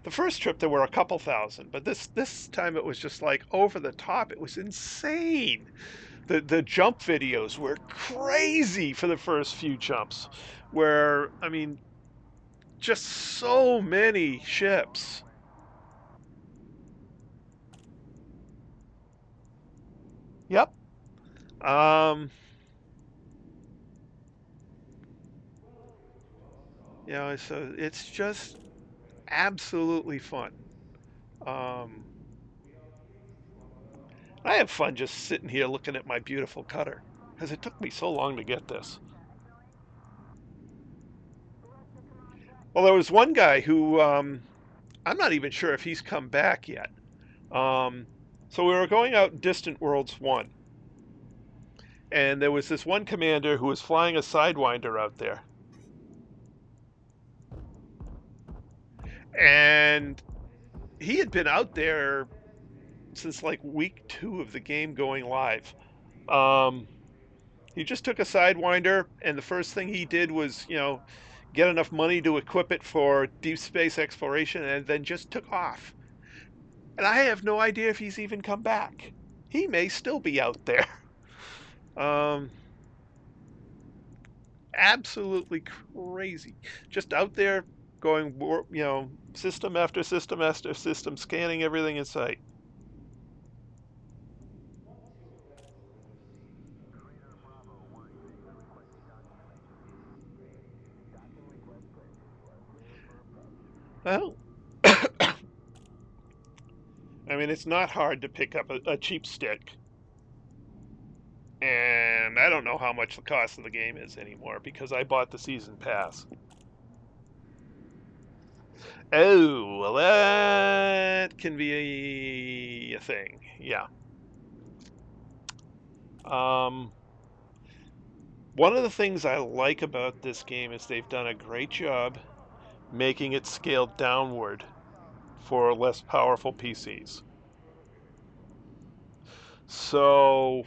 The first trip there were a couple thousand, but this time it was just like over the top. It was insane. The jump videos were crazy for the first few jumps, where I mean, just so many ships. Yep. Um, so it's just absolutely fun. Um, I have fun just sitting here looking at my beautiful cutter because it took me so long to get this. Well, there was one guy who I'm not even sure if he's come back yet. Um, so we were going out Distant Worlds 1, and there was this one commander who was flying a Sidewinder out there. And he had been out there since like week 2 of the game going live. Um, he just took a Sidewinder, and the first thing he did was, get enough money to equip it for deep space exploration, and then just took off. And I have no idea if he's even come back. He may still be out there. Um, absolutely crazy. Just out there going, system after system after system, scanning everything in sight. Well, I mean, it's not hard to pick up a cheap stick. And I don't know how much the cost of the game is anymore because I bought the season pass. Oh, well, that can be a thing. Yeah. Um, One of the things I like about this game is they've done a great job making it scaled downward for less powerful PCs. So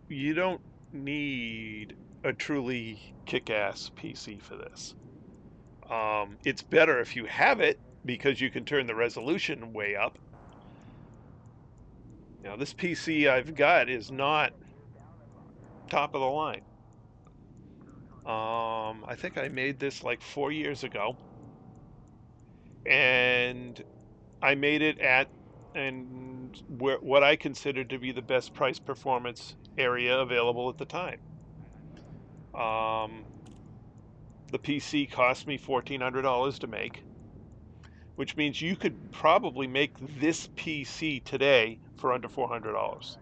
you don't need a truly kick-ass PC for this. It's better if you have it because you can turn the resolution way up. Now, this PC I've got is not top of the line. I think I made this like 4 years ago, and I made it at what I considered to be the best price performance area available at the time. Um, the PC cost me $1,400 to make, which means you could probably make this PC today for under $400,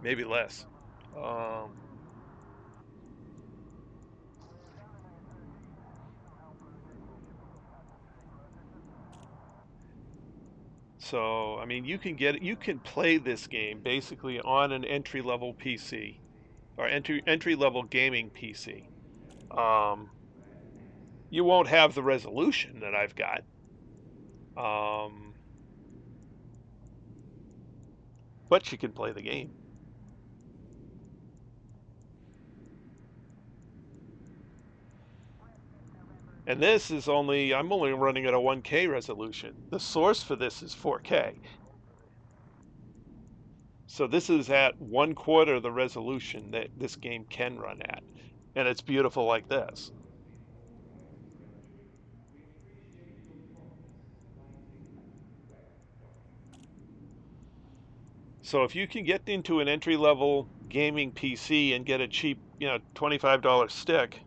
maybe less. Um, so I mean, you can play this game basically on an entry level PC or entry level gaming PC. Um, you won't have the resolution that I've got. Um, but you can play the game. And I'm only running at a 1K resolution. The source for this is 4K. So this is at 1/4 the resolution that this game can run at. And it's beautiful like this. So if you can get into an entry level gaming PC and get a cheap, $25 stick,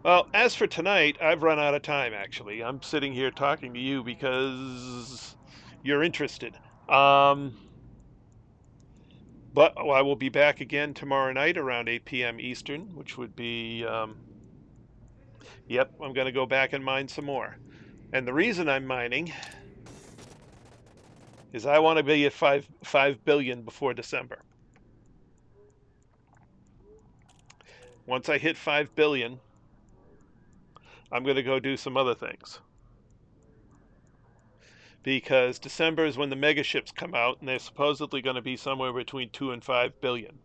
well, as for tonight, I've run out of time actually. I'm sitting here talking to you because you're interested. Um, but I will be back again tomorrow night around 8 p.m. Eastern, which would be, yep, I'm going to go back and mine some more. And the reason I'm mining is I want to be at 5 billion before December. Once I hit 5 billion, I'm going to go do some other things. Because December is when the mega ships come out, and they're supposedly going to be somewhere between 2 and 5 billion.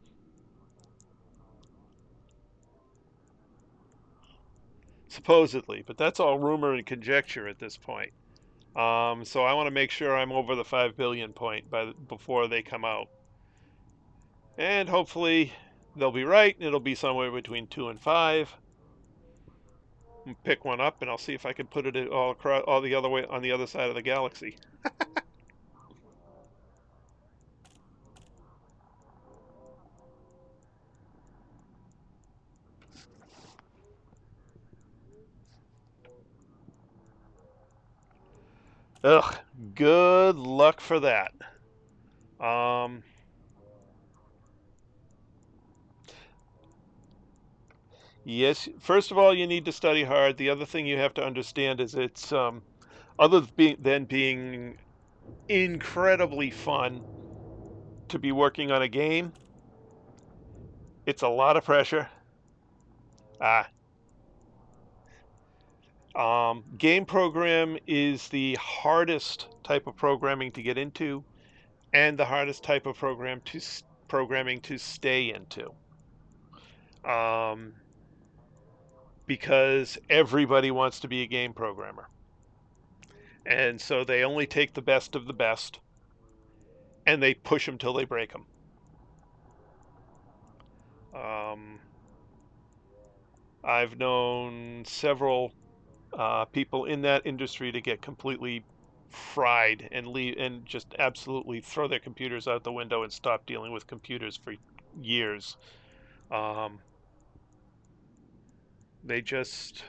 Supposedly, but that's all rumor and conjecture at this point. So I want to make sure I'm over the 5 billion point before they come out. And hopefully they'll be right, and it'll be somewhere between 2 and 5. I'll pick one up, and I'll see if I can put it all across, all the other way on the other side of the galaxy. Ugh, good luck for that. Um, yes, first of all, you need to study hard. The other thing you have to understand is it's than being incredibly fun to be working on a game. It's a lot of pressure. Ah, game program is the hardest type of programming to get into, and the hardest type of programming to stay into. Um, because everybody wants to be a game programmer. And so they only take the best of the best and they push them till they break them. Um, I've known several people in that industry to get completely fried and leave and just absolutely throw their computers out the window and stop dealing with computers for years. Um, they just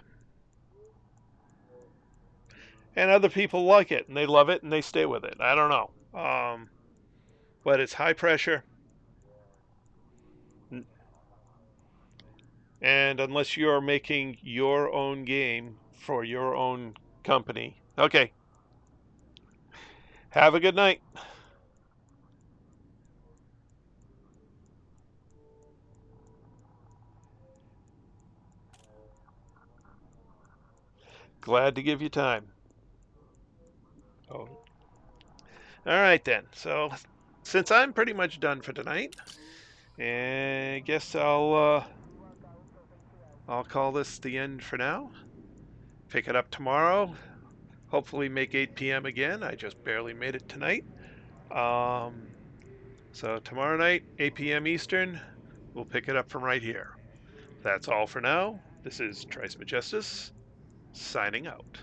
and other people like it and they love it and they stay with it. I don't know. But it's high pressure, and unless you're making your own game for your own company, okay. Have a good night. Glad to give you time. Oh, all right then. So, since I'm pretty much done for tonight, I guess I'll call this the end for now. Pick it up tomorrow. Hopefully make 8 p.m. again. I just barely made it tonight. Um, so tomorrow night, 8 p.m. Eastern, we'll pick it up from right here. That's all for now. This is Trice Majestus, signing out.